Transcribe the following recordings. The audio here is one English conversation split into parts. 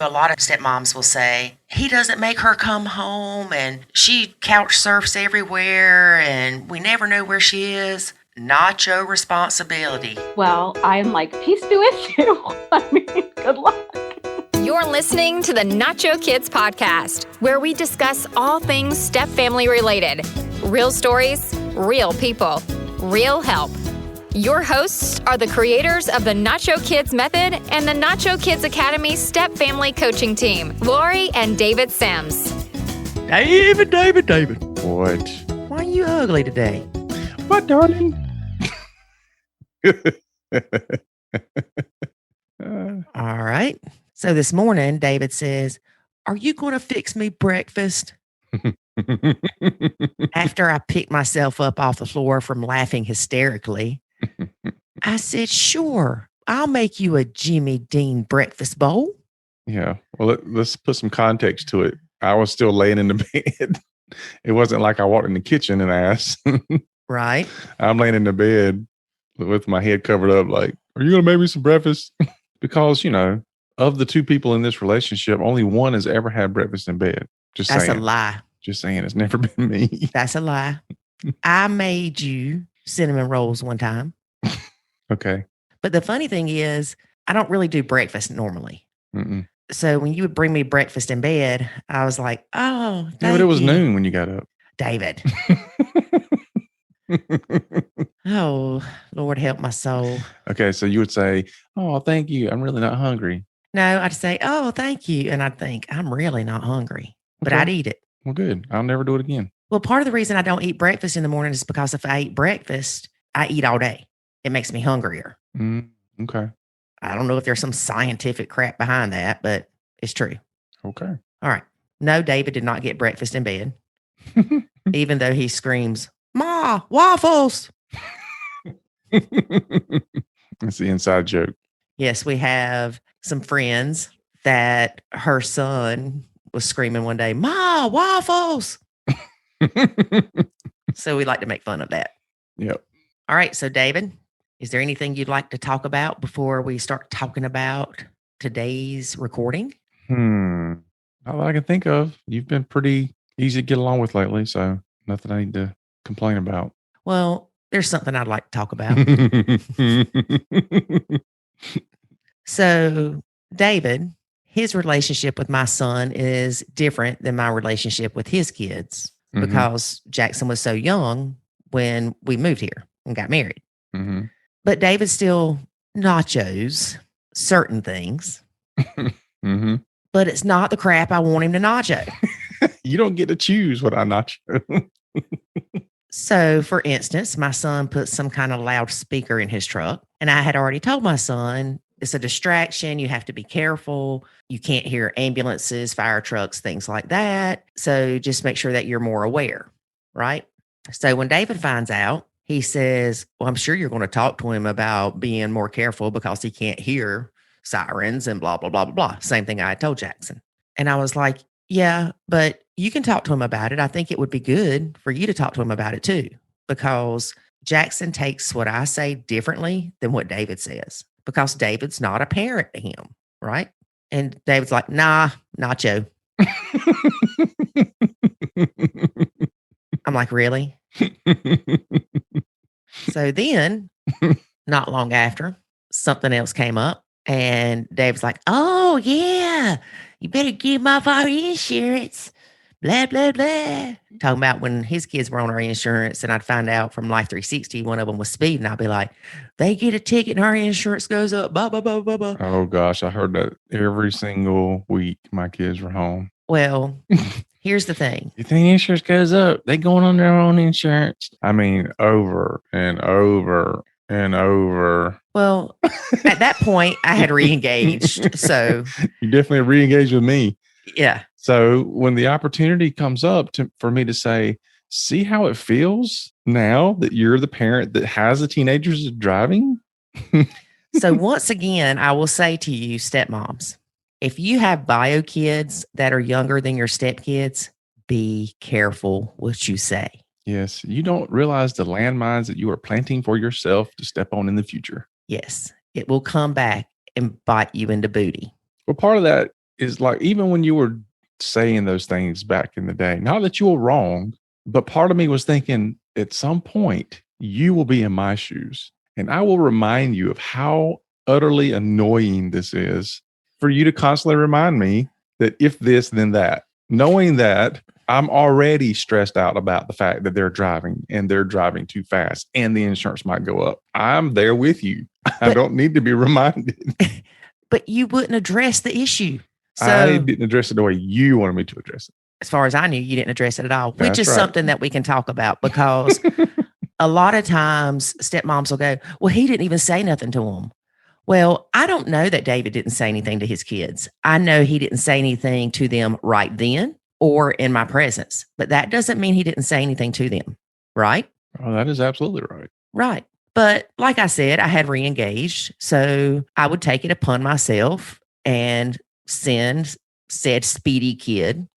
A lot of stepmoms will say, he doesn't make her come home and she couch surfs everywhere and we never know where she is. Not your responsibility. Well, I'm like, peace be with you. I mean, good luck. You're listening to the Nacho Kids Podcast, where we discuss all things step family related. Real stories, real people, real help. Your hosts are the creators of the Nacho Kids Method and the Nacho Kids Academy Step Family Coaching Team, Lori and David Sims. David. What? Why are you ugly today? What, darling? All right. So this morning, David says, are you going to fix me breakfast? After I picked myself up off the floor from laughing hysterically, I said, sure, I'll make you a Jimmy Dean breakfast bowl. Yeah. Well, let's put some context to it. I was still laying in the bed. It wasn't like I walked in the kitchen and asked. Right. I'm laying in the bed with my head covered up like, are you going to make me some breakfast? Because, you know, of the two people in this relationship, only one has ever had breakfast in bed. That's saying. A lie. Just saying. It's never been me. That's a lie. I made you cinnamon rolls one time. Okay. But the funny thing is, I don't really do breakfast normally. Mm-mm. So when you would bring me breakfast in bed, I was like, oh, thank Yeah, but it was you. noon when you got up. David. Oh, Lord help my soul. Okay, so you would say, oh, thank you. I'm really not hungry. No, I'd say, oh, thank you. And I'd think, I'm really not hungry. But Okay. I'd eat it. Well, good. I'll never do it again. Well, part of the reason I don't eat breakfast in the morning is because if I eat breakfast, I eat all day. It makes me hungrier. Okay. I don't know if there's some scientific crap behind that, but it's true. Okay. All right. No, David did not get breakfast in bed, even though he screams, Ma, waffles. That's the inside joke. Yes, we have some friends that her son was screaming one day, Ma, waffles. So we like to make fun of that. Yep. All right. So, David, is there anything you'd like to talk about before we start talking about today's recording? Not that I can think of. You've been pretty easy to get along with lately, so nothing I need to complain about. Well, there's something I'd like to talk about. So, David, his relationship with my son is different than my relationship with his kids because Jackson was so young when we moved here and got married. Mm-hmm. But David still nachos certain things, Mm-hmm. but it's not the crap I want him to nacho. You don't get to choose what I nacho. So, for instance, my son put some kind of loudspeaker in his truck, and I had already told my son, it's a distraction. You have to be careful. You can't hear ambulances, fire trucks, things like that. So just make sure that you're more aware, right? So when David finds out, he says, well, I'm sure you're going to talk to him about being more careful because he can't hear sirens and blah, blah, blah, blah, blah. Same thing I told Jackson. And I was like, yeah, but you can talk to him about it. I think it would be good for you to talk to him about it too, because Jackson takes what I say differently than what David says, because David's not a parent to him, right? And David's like, nah, nacho. I'm like, really? So then, not long after, something else came up, and David's like, oh, yeah, you better give him off our insurance. Blah, blah, blah. Talking about when his kids were on our insurance, and I'd find out from Life 360, one of them was speeding. I'd be like, they get a ticket and our insurance goes up. Blah, blah, blah, blah, blah. Oh, gosh. I heard that every single week my kids were home. Well, here's the thing. You think insurance goes up? They going on their own insurance. I mean, over and over and over. Well, at that point, I had re-engaged. So you definitely re-engaged with me. Yeah. So when the opportunity comes up for me to say, see how it feels now that you're the parent that has the teenagers driving. So once again, I will say to you, stepmoms, if you have bio kids that are younger than your stepkids, be careful what you say. Yes. You don't realize the landmines that you are planting for yourself to step on in the future. Yes. It will come back and bite you in the booty. Well, part of that is like, even when you were saying those things back in the day, not that you were wrong, but part of me was thinking at some point you will be in my shoes and I will remind you of how utterly annoying this is for you to constantly remind me that if this, then that, knowing that I'm already stressed out about the fact that they're driving too fast and the insurance might go up. I'm there with you. I don't need to be reminded. But you wouldn't address the issue. So, I didn't address it the way you wanted me to address it. As far as I knew, you didn't address it at all, which is right. something that we can talk about, because a lot of times stepmoms will go, well, he didn't even say nothing to him. Well, I don't know that David didn't say anything to his kids. I know he didn't say anything to them right then or in my presence, but that doesn't mean he didn't say anything to them, right? Oh, that is absolutely right. Right. But like I said, I had re-engaged, so I would take it upon myself and send said speedy kid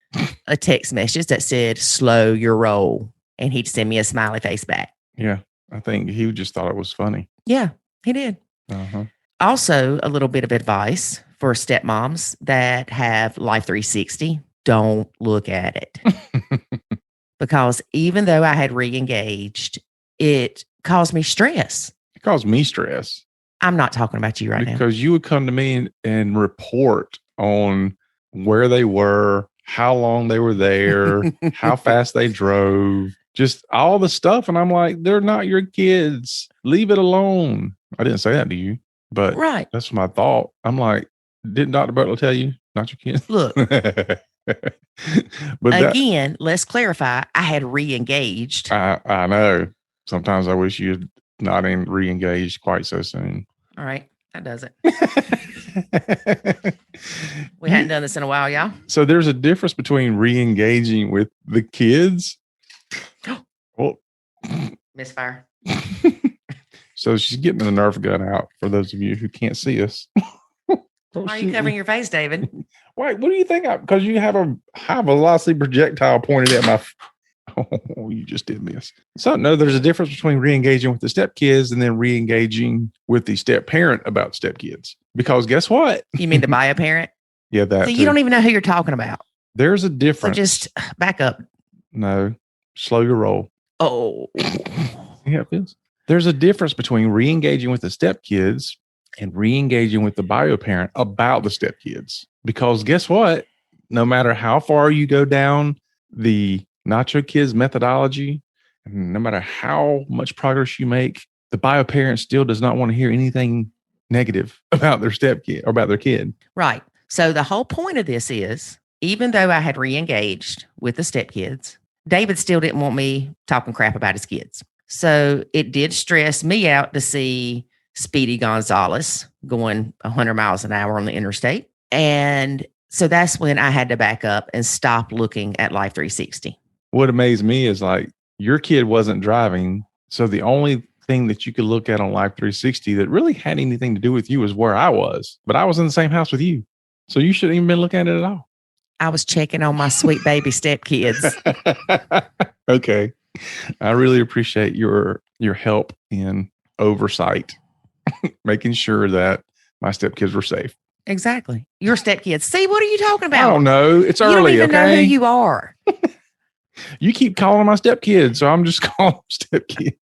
a text message that said, slow your roll. And he'd send me a smiley face back. Yeah. I think he just thought it was funny. Yeah, he did. Uh-huh. Also, a little bit of advice for stepmoms that have Life 360. Don't look at it. Because even though I had re-engaged, it caused me stress. It caused me stress. I'm not talking about you right now. Because you would come to me and report on where they were, how long they were there, how fast they drove, just all the stuff. And I'm like, they're not your kids. Leave it alone. I didn't say that to you, but right. That's my thought. I'm like, didn't Dr. Butler tell you not your kids? Look. But again, let's clarify. I had re-engaged. I know. Sometimes I wish you'd not re-engaged quite so soon. All right. That does it. We hadn't done this in a while, y'all. So there's a difference between re-engaging with the kids. Well, misfire. So she's getting the Nerf gun out for those of you who can't see us. Why are you covering your face, David? Wait, what do you think? Because you have a high velocity projectile pointed at my. Oh, you just did miss. So no, there's a difference between re-engaging with the stepkids and then re-engaging with the step parent about stepkids. Because guess what? You mean the bio parent? Yeah, that. So you don't even know who you're talking about. There's a difference. So just back up. No, slow your roll. Oh, yeah, it feels. There's a difference between re-engaging with the stepkids and re-engaging with the bio parent about the stepkids. Because guess what? No matter how far you go down the Nacho Kids methodology, no matter how much progress you make, the bio parent still does not want to hear anything negative about their stepkid or about their kid. Right. So the whole point of this is, even though I had re-engaged with the stepkids, David still didn't want me talking crap about his kids. So it did stress me out to see Speedy Gonzalez going 100 miles an hour on the interstate. And so that's when I had to back up and stop looking at Life 360. What amazed me is like your kid wasn't driving. So the only thing that you could look at on Life 360 that really had anything to do with you was where I was. But I was in the same house with you. So you shouldn't even been looking at it at all. I was checking on my sweet baby stepkids. Okay. I really appreciate your help in oversight, making sure that my stepkids were safe. Exactly. Your stepkids. See, what are you talking about? I don't know. It's early. You don't even know who you are. You keep calling my stepkids, so I'm just calling them stepkids.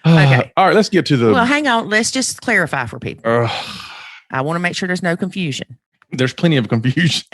Okay. All right, let's get to the. Well, hang on. Let's just clarify for people. I want to make sure there's no confusion. There's plenty of confusion.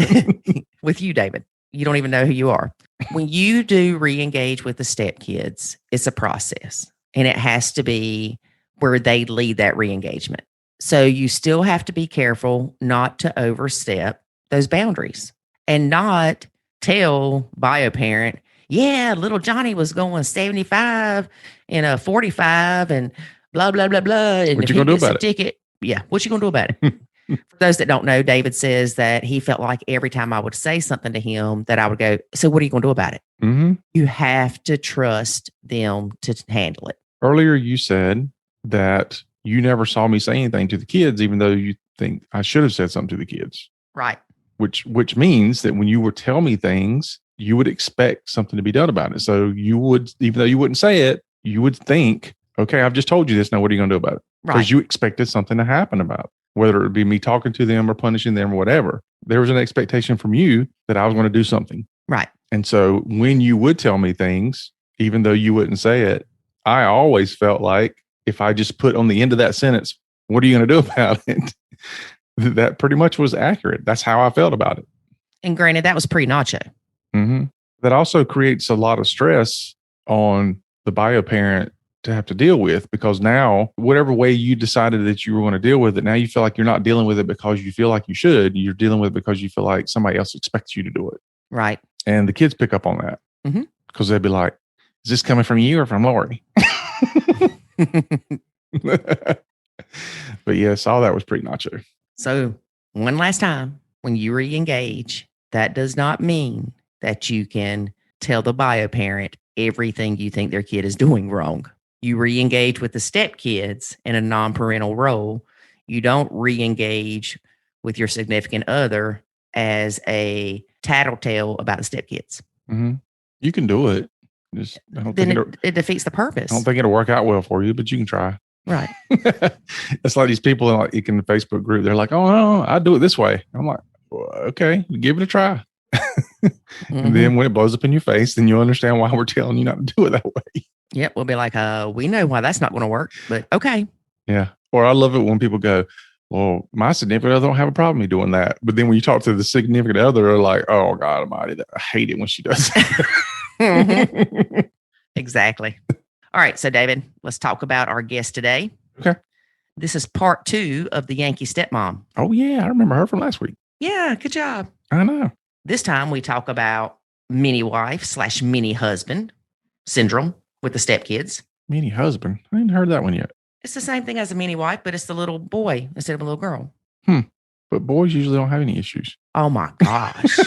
With you, David. You don't even know who you are. When you do re-engage with the stepkids, it's a process. And it has to be where they lead that re-engagement. So you still have to be careful not to overstep those boundaries and not tell bio parent, yeah, little Johnny was going 75 in a 45 and blah, blah, blah, blah. And what if you he gonna do gets a about it? ticket, yeah, what you going to do about it? For those that don't know, David says that he felt like every time I would say something to him that I would go, so what are you going to do about it? Mm-hmm. You have to trust them to handle it. Earlier, you said that you never saw me say anything to the kids, even though you think I should have said something to the kids. Right. Which means that when you would tell me things, you would expect something to be done about it. So you would, even though you wouldn't say it, you would think, okay, I've just told you this. Now, what are you going to do about it? Because Right. you expected something to happen about it. whether it be me talking to them or punishing them or whatever. There was an expectation from you that I was going to do something. Right. And so when you would tell me things, even though you wouldn't say it, I always felt like if I just put on the end of that sentence, what are you going to do about it? That pretty much was accurate. That's how I felt about it. And granted, that was pre-Nacho. Mm-hmm. That also creates a lot of stress on the bio parent to have to deal with, because now whatever way you decided that you were going to deal with it, now you feel like you're not dealing with it because you feel like you should. You're dealing with it because you feel like somebody else expects you to do it. Right. And the kids pick up on that because they'd be like, is this coming from you or from Lori? But yes, all that was pre-Nacho. So one last time, when you re-engage, that does not mean that you can tell the bio parent everything you think their kid is doing wrong. You re-engage with the stepkids in a non-parental role. You don't re-engage with your significant other as a tattletale about the stepkids. Mm-hmm. You can do it. Just, it defeats the purpose. I don't think it'll work out well for you, but you can try. Right. It's like these people in the Facebook group. They're like, oh, no, I do it this way. I'm like, well, okay, give it a try. And then when it blows up in your face, then you'll understand why we're telling you not to do it that way. Yep. We'll be like, we know why that's not going to work, but okay. Yeah. Or I love it when people go, well, my significant other don't have a problem with me doing that. But then when you talk to the significant other, they're like, oh, God almighty, I hate it when she does that. Exactly. All right. So, David, let's talk about our guest today. Okay. This is part 2 of the Yankee Stepmom. Oh, yeah. I remember her from last week. Yeah. Good job. I know. This time we talk about mini wife / mini husband syndrome with the stepkids. Mini husband. I hadn't heard that one yet. It's the same thing as a mini wife, but it's the little boy instead of a little girl. But boys usually don't have any issues. Oh, my gosh.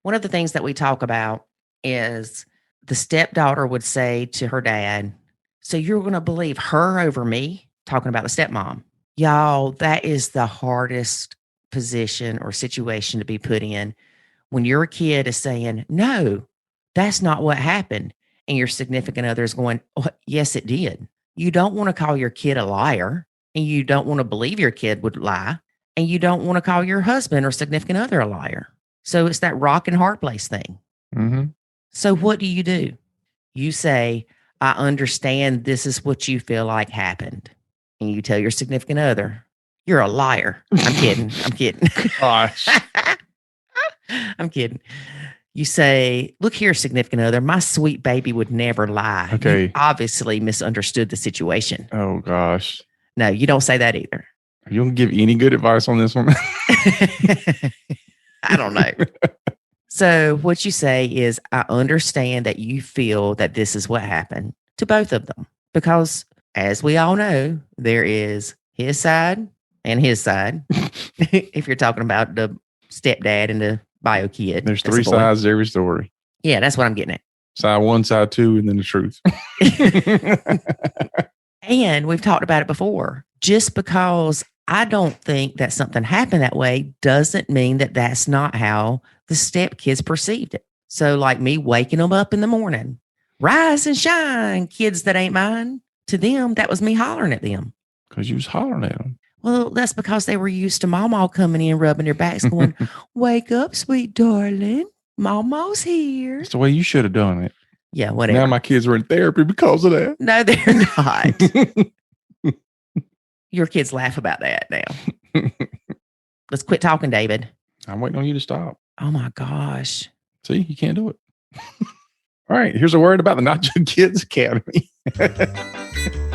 One of the things that we talk about is the stepdaughter would say to her dad, so you're going to believe her over me? Talking about the stepmom. Y'all, that is the hardest position or situation to be put in when your kid is saying, no, that's not what happened. And your significant other is going, oh, yes, it did. You don't want to call your kid a liar, and you don't want to believe your kid would lie, and you don't want to call your husband or significant other a liar. So it's that rock and hard place thing. Mm-hmm. So what do? You say, I understand this is what you feel like happened. And you tell your significant other, you're a liar. I'm kidding. I'm kidding. Gosh. I'm kidding. You say, look here, significant other, my sweet baby would never lie. Okay. You obviously misunderstood the situation. Oh, gosh. No, you don't say that either. Are you going to give any good advice on this one? I don't know. So what you say is, I understand that you feel that this is what happened to both of them. Because as we all know, there is his side and his side. If you're talking about the stepdad and the bio kid. There's 3 sides to every story. Yeah, that's what I'm getting at. Side 1, side 2, and then the truth. And we've talked about it before. Just because I don't think that something happened that way doesn't mean that that's not how the stepkids perceived it. So like me waking them up in the morning, rise and shine, kids that ain't mine. To them, that was me hollering at them. Because you was hollering at them. Well, that's because they were used to Mama coming in, rubbing their backs, going, wake up, sweet darling. Mama's here. That's the way you should have done it. Yeah, whatever. Now my kids are in therapy because of that. No, they're not. Your kids laugh about that now. Let's quit talking, David. I'm waiting on you to stop. Oh, my gosh. See, you can't do it. All right, here's a word about the Nacho Kids Academy.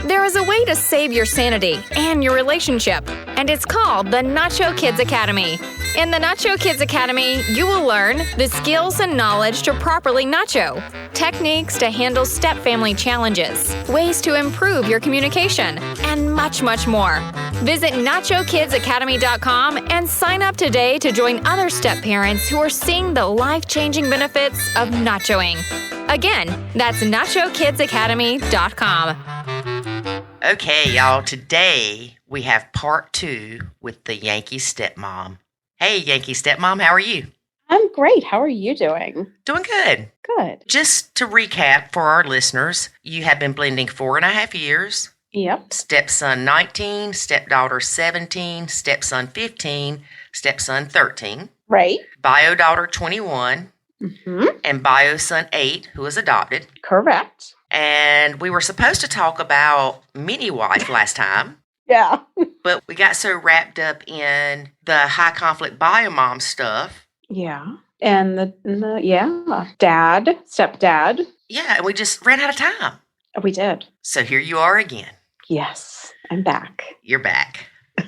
There is a way to save your sanity and your relationship, and it's called the Nacho Kids Academy. In the Nacho Kids Academy, you will learn the skills and knowledge to properly nacho, techniques to handle step-family challenges, ways to improve your communication, and much, much more. Visit NachoKidsAcademy.com and sign up today to join other step parents who are seeing the life-changing benefits of nachoing. Again, that's NachoKidsAcademy.com. Okay, y'all. Today we have part 2 with the Yankee Stepmom. Hey, Yankee Stepmom, how are you? I'm great. How are you doing? Doing good. Good. Just to recap for our listeners, you have been blending 4.5 years. Yep. Stepson 19, stepdaughter 17, stepson 15, stepson 13. Right. Bio daughter 21. Mm-hmm. And bio son 8, who was adopted. Correct. And we were supposed to talk about mini wife last time. Yeah. But we got so wrapped up in the high conflict bio mom stuff. Yeah. And the dad, stepdad. Yeah, and we just ran out of time. We did. So here you are again. Yes, I'm back. You're back.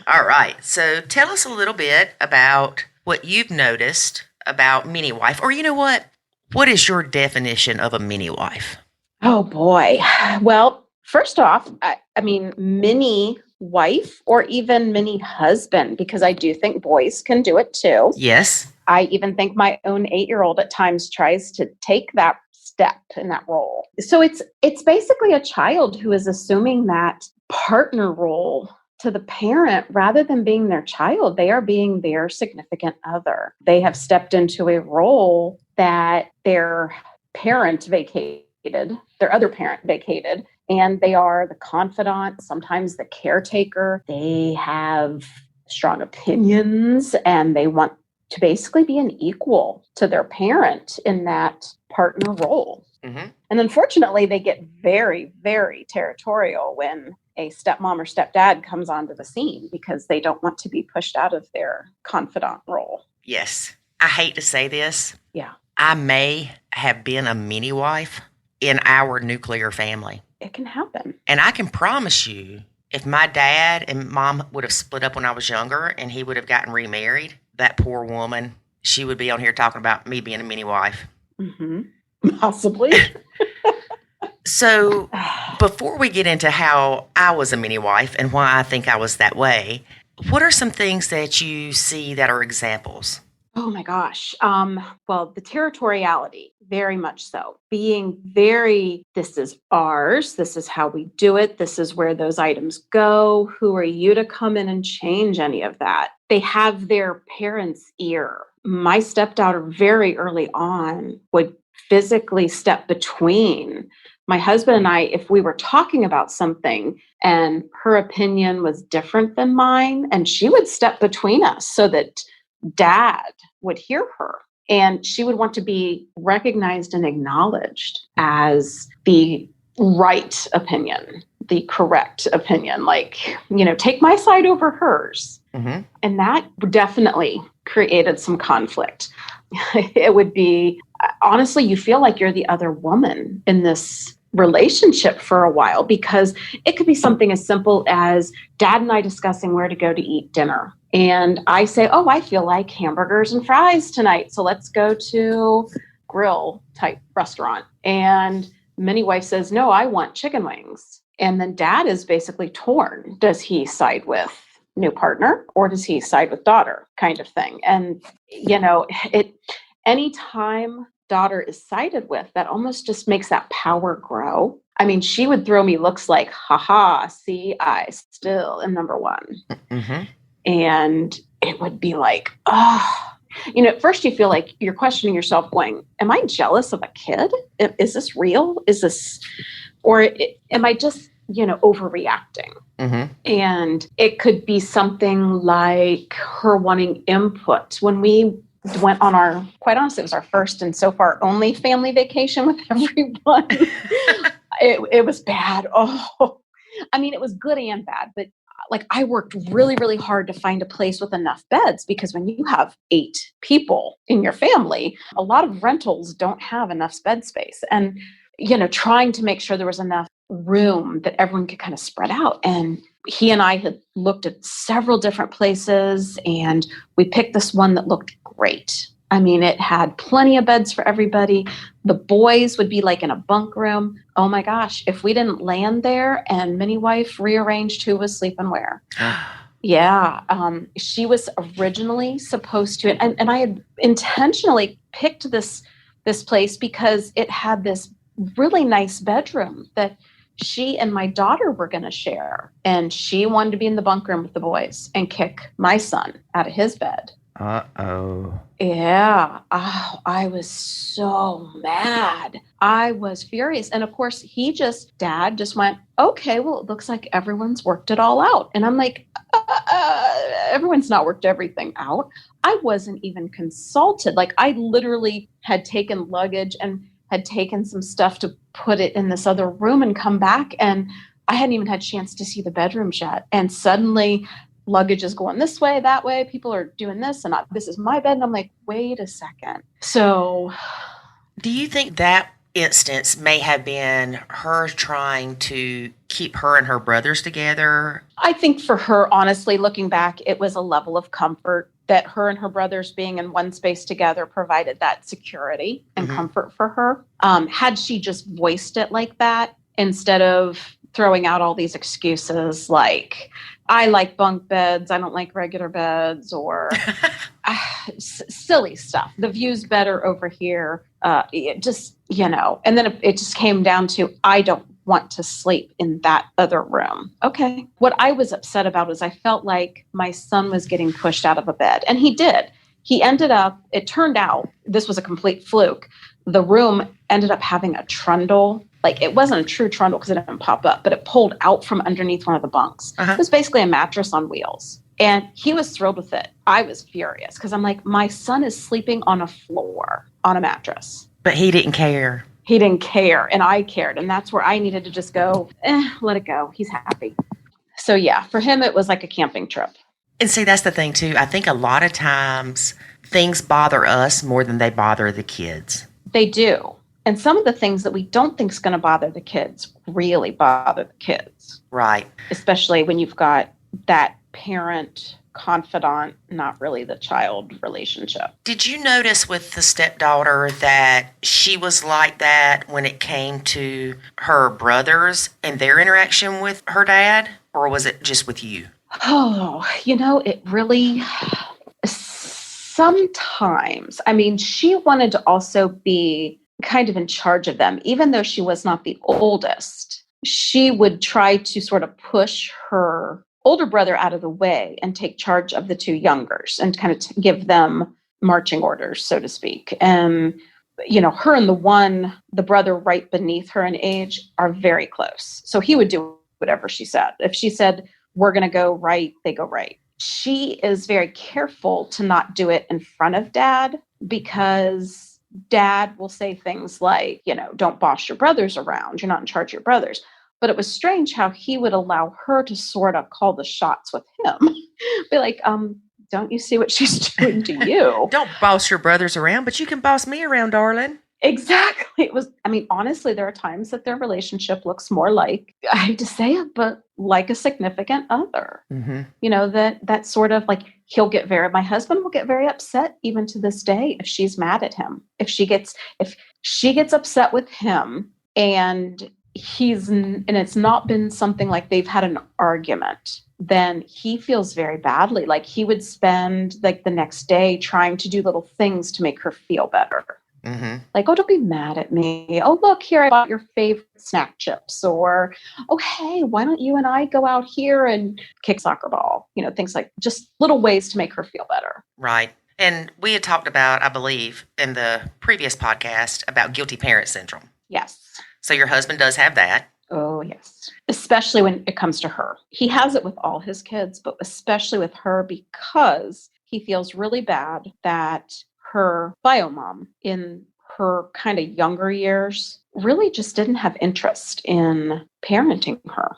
All right. So tell us a little bit about what you've noticed about mini wife. Or you know what? What is your definition of a mini wife? Oh, boy. Well, first off, I mean, mini wife or even mini husband, because I do think boys can do it too. Yes. I even think my own 8-year-old at times tries to take that step in that role. So it's basically a child who is assuming that partner role to the parent rather than being their child. They are being their significant other. They have stepped into a role that their parent vacated, their other parent vacated, and they are the confidant, sometimes the caretaker. They have strong opinions and they want to basically be an equal to their parent in that partner role. Mm-hmm. And unfortunately, they get very, very territorial when a stepmom or stepdad comes onto the scene because they don't want to be pushed out of their confidant role. Yes. I hate to say this. Yeah. I may have been a mini wife in our nuclear family. It can happen. And I can promise you, if my dad and mom would have split up when I was younger and he would have gotten remarried, that poor woman, she would be on here talking about me being a mini wife. Mm-hmm. Possibly. So before we get into how I was a mini wife and why I think I was that way, what are some things that you see that are examples? Oh my gosh. Well, the territoriality, very much so. Being very, this is ours. This is how we do it. This is where those items go. Who are you to come in and change any of that? They have their parents' ear. My stepdaughter very early on would physically step between my husband and I, if we were talking about something and her opinion was different than mine, and she would step between us so that dad would hear her. And she would want to be recognized and acknowledged as the right opinion, the correct opinion, like, take my side over hers. Mm-hmm. And that definitely created some conflict. It would be, honestly, you feel like you're the other woman in this relationship for a while, because it could be something as simple as dad and I discussing where to go to eat dinner. And I say, oh, I feel like hamburgers and fries tonight, so let's go to grill type restaurant. And mini wife says, no, I want chicken wings. And then dad is basically torn. Does he side with new partner or does he side with daughter, kind of thing? And, anytime daughter is sided with, that almost just makes that power grow. I mean, she would throw me looks like, haha, see, I still am number one. Mm-hmm. And it would be like, at first you feel like you're questioning yourself going, am I jealous of a kid? Is this real? Am I just, overreacting? Mm-hmm. And it could be something like her wanting input. When we went on quite honestly, it was our first and so far only family vacation with everyone. It was bad. Oh, I mean, it was good and bad, but I worked really, really hard to find a place with enough beds, because when you have 8 people in your family, a lot of rentals don't have enough bed space. And, trying to make sure there was enough room that everyone could kind of spread out. And he and I had looked at several different places and we picked this one that looked great. I mean, it had plenty of beds for everybody. The boys would be like in a bunk room. Oh my gosh, if we didn't land there and mini wife rearranged who was sleeping where. Yeah. She was originally supposed to, and I had intentionally picked this place because it had this really nice bedroom that she and my daughter were going to share. And she wanted to be in the bunk room with the boys and kick my son out of his bed. Uh-oh. Yeah. Oh, I was so mad. I was furious. And of course, Dad just went, okay, well, it looks like everyone's worked it all out. And I'm like, everyone's not worked everything out. I wasn't even consulted. Like, I literally had taken luggage and had taken some stuff to put it in this other room and come back. And I hadn't even had a chance to see the bedrooms yet. And suddenly luggage is going this way, that way. People are doing this and this is my bed. And I'm like, wait a second. So do you think that instance may have been her trying to keep her and her brothers together? I think for her, honestly, looking back, it was a level of comfort that her and her brothers being in one space together provided that security and comfort for her. Had she just voiced it like that, instead of throwing out all these excuses like, I like bunk beds, I don't like regular beds, or silly stuff. The view's better over here. It just, and then it just came down to, I don't want to sleep in that other room. Okay. What I was upset about is I felt like my son was getting pushed out of a bed, and he did. It turned out, this was a complete fluke. The room ended up having a trundle. Like, it wasn't a true trundle because it didn't pop up, but it pulled out from underneath one of the bunks. It was basically a mattress on wheels. And he was thrilled with it. I was furious because I'm like, my son is sleeping on a floor, on a mattress. But he didn't care. He didn't care, and I cared. And that's where I needed to just go, let it go. He's happy. So yeah, for him, it was like a camping trip. And see, that's the thing too. I think a lot of times things bother us more than they bother the kids. They do. And some of the things that we don't think is going to bother the kids really bother the kids. Right. Especially when you've got that parent confidant, not really the child relationship. Did you notice with the stepdaughter that she was like that when it came to her brothers and their interaction with her dad? Or was it just with you? Oh, it really... Sometimes. I mean, she wanted to also be kind of in charge of them. Even though she was not the oldest, she would try to sort of push her older brother out of the way and take charge of the two youngers and kind of give them marching orders, so to speak. And, her and the brother right beneath her in age are very close. So he would do whatever she said. If she said, we're going to go right, they go right. She is very careful to not do it in front of Dad, because Dad will say things like, don't boss your brothers around. You're not in charge of your brothers. But it was strange how he would allow her to sort of call the shots with him. Be like, don't you see what she's doing to you? Don't boss your brothers around, but you can boss me around, darling. Exactly. Honestly, there are times that their relationship looks more like, I hate to say it, but like a significant other. That sort of like, my husband will get very upset even to this day if she's mad at him. If she gets upset with him and it's not been something like they've had an argument, then he feels very badly. Like, he would spend like the next day trying to do little things to make her feel better. Like, oh, don't be mad at me. Oh, look, here, I bought your favorite snack chips. Or, oh, hey, why don't you and I go out here and kick soccer ball? Things like just little ways to make her feel better. Right. And we had talked about, I believe, in the previous podcast about guilty parent syndrome. Yes. So your husband does have that. Oh, yes. Especially when it comes to her. He has it with all his kids, but especially with her, because he feels really bad that her bio mom in her kind of younger years really just didn't have interest in parenting her.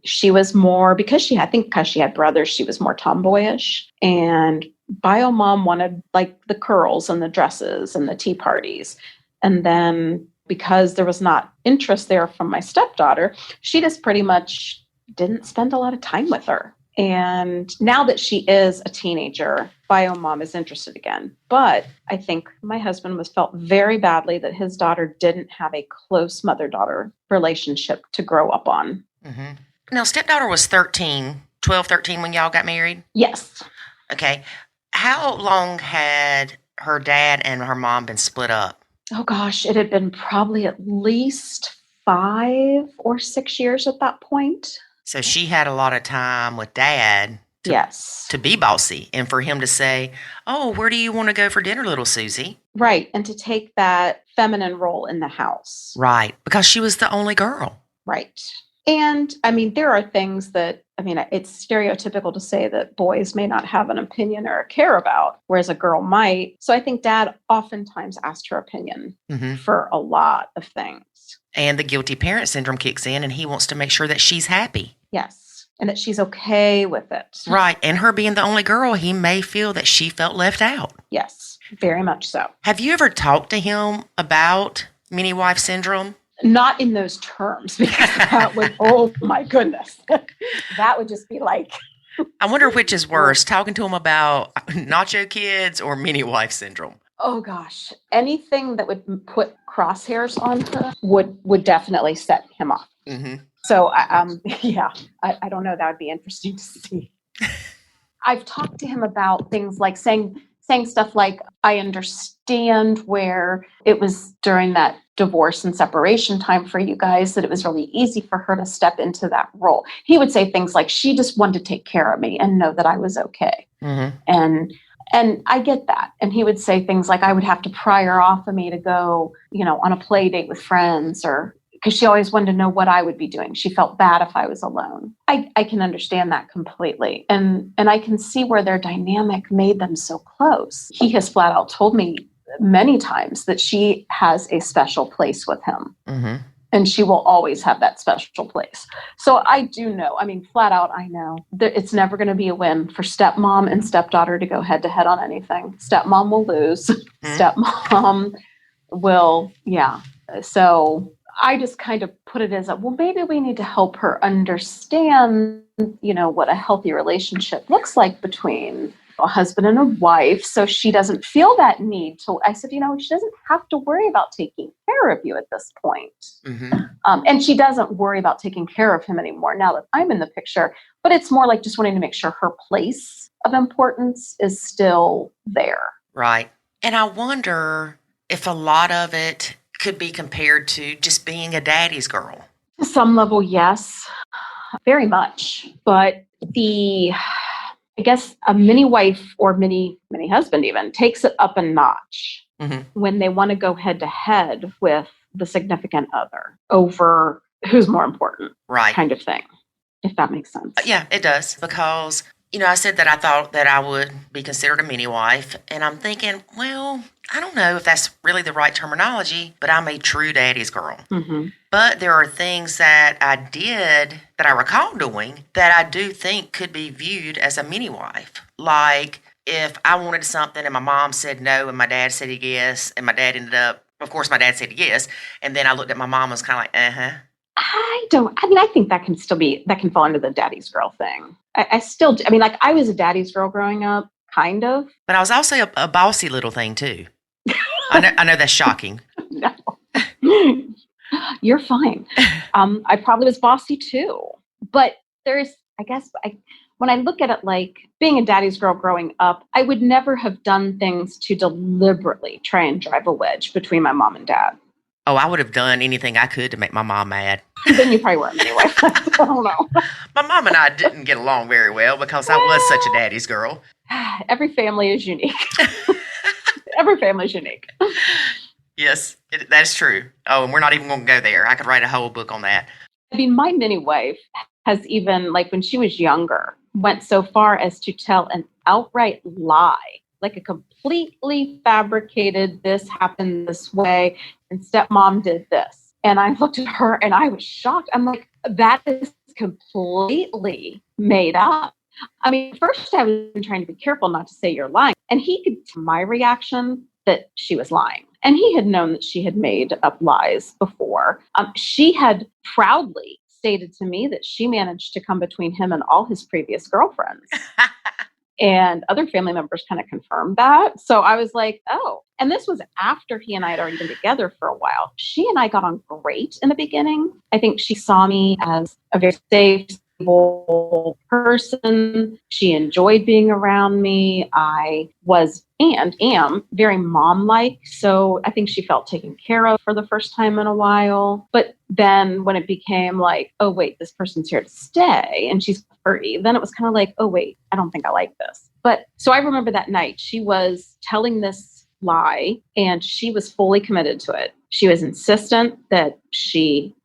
She was more, because she had brothers, she was more tomboyish, and bio mom wanted like the curls and the dresses and the tea parties. And then because there was not interest there from my stepdaughter, she just pretty much didn't spend a lot of time with her. And now that she is a teenager, bio mom is interested again. But I think my husband felt very badly that his daughter didn't have a close mother-daughter relationship to grow up on. Now, stepdaughter was 13 when y'all got married? Yes. Okay. How long had her dad and her mom been split up? Oh, gosh, it had been probably at least 5 or 6 years at that point. So she had a lot of time with Dad to be bossy, and for him to say, "Oh, where do you want to go for dinner, little Susie?" Right. And to take that feminine role in the house. Right. Because she was the only girl. Right. And I mean, there are things that, I mean, it's stereotypical to say that boys may not have an opinion or care about, whereas a girl might. So I think Dad oftentimes asked her opinion for a lot of things. And the guilty parent syndrome kicks in, and he wants to make sure that she's happy. Yes. And that she's okay with it. Right. And her being the only girl, he may feel that she felt left out. Yes, very much so. Have you ever talked to him about mini wife syndrome? Not in those terms, because that would, oh my goodness, that would just be like. I wonder which is worse, talking to him about Nacho Kids or mini wife syndrome. Oh gosh, anything that would put crosshairs on her would definitely set him off. Mm-hmm. So, I don't know. That would be interesting to see. I've talked to him about things like saying stuff like, I understand where it was during that divorce and separation time for you guys that it was really easy for her to step into that role. He would say things like, she just wanted to take care of me and know that I was okay. Mm-hmm. And I get that. And he would say things like, I would have to pry her off of me to go, on a play date with friends, or because she always wanted to know what I would be doing. She felt bad if I was alone. I can understand that completely. And I can see where their dynamic made them so close. He has flat out told me many times that she has a special place with him. Mm-hmm. And she will always have that special place. So I do know, flat out, I know that it's never going to be a win for stepmom and stepdaughter to go head to head on anything. Stepmom will lose. Mm-hmm. Stepmom will, So I just kind of put it as maybe we need to help her understand, what a healthy relationship looks like between a husband and a wife, so she doesn't feel that need to. I said, she doesn't have to worry about taking care of you at this point. Mm-hmm. And she doesn't worry about taking care of him anymore now that I'm in the picture. But it's more like just wanting to make sure her place of importance is still there. Right. And I wonder if a lot of it could be compared to just being a daddy's girl. To some level, yes, very much. But I guess a mini wife or mini husband even takes it up a notch when they want to go head to head with the significant other over who's more important, right? Kind of thing, if that makes sense. Yeah, it does. Because, I said that I thought that I would be considered a mini wife, and I'm thinking, well, I don't know if that's really the right terminology, but I'm a true daddy's girl. Mm-hmm. But there are things that I did that I recall doing that I do think could be viewed as a mini wife. Like if I wanted something and my mom said no and my dad said yes, and my dad of course my dad said yes, and then I looked at my mom and was kind of like, uh-huh. I think that can fall under the daddy's girl thing. I still do. I was a daddy's girl growing up, kind of. But I was also a bossy little thing too. I know that's shocking. No. You're fine. I probably was bossy too. But there's, when I look at it like being a daddy's girl growing up, I would never have done things to deliberately try and drive a wedge between my mom and dad. Oh, I would have done anything I could to make my mom mad. Then you probably weren't anyway. I don't know. My mom and I didn't get along very well because I was such a daddy's girl. Every family is unique. Every family is unique. Yes, that's true. Oh, and we're not even going to go there. I could write a whole book on that. My mini wife has even, when she was younger, went so far as to tell an outright lie, like a completely fabricated, this happened this way, and stepmom did this. And I looked at her and I was shocked. I'm like, that is completely made up. First I was trying to be careful not to say you're lying. And he could tell my reaction that she was lying. And he had known that she had made up lies before. She had proudly stated to me that she managed to come between him and all his previous girlfriends. And other family members kind of confirmed that. So I was like, oh. And this was after he and I had already been together for a while. She and I got on great in the beginning. I think she saw me as a very safe, stable person. She enjoyed being around me. I was and am very mom-like. So I think she felt taken care of for the first time in a while. But then when it became like, oh, wait, this person's here to stay and she's 30, then it was kind of like, oh, wait, I don't think I like this. But so I remember that night she was telling this lie and she was fully committed to it. She was insistent that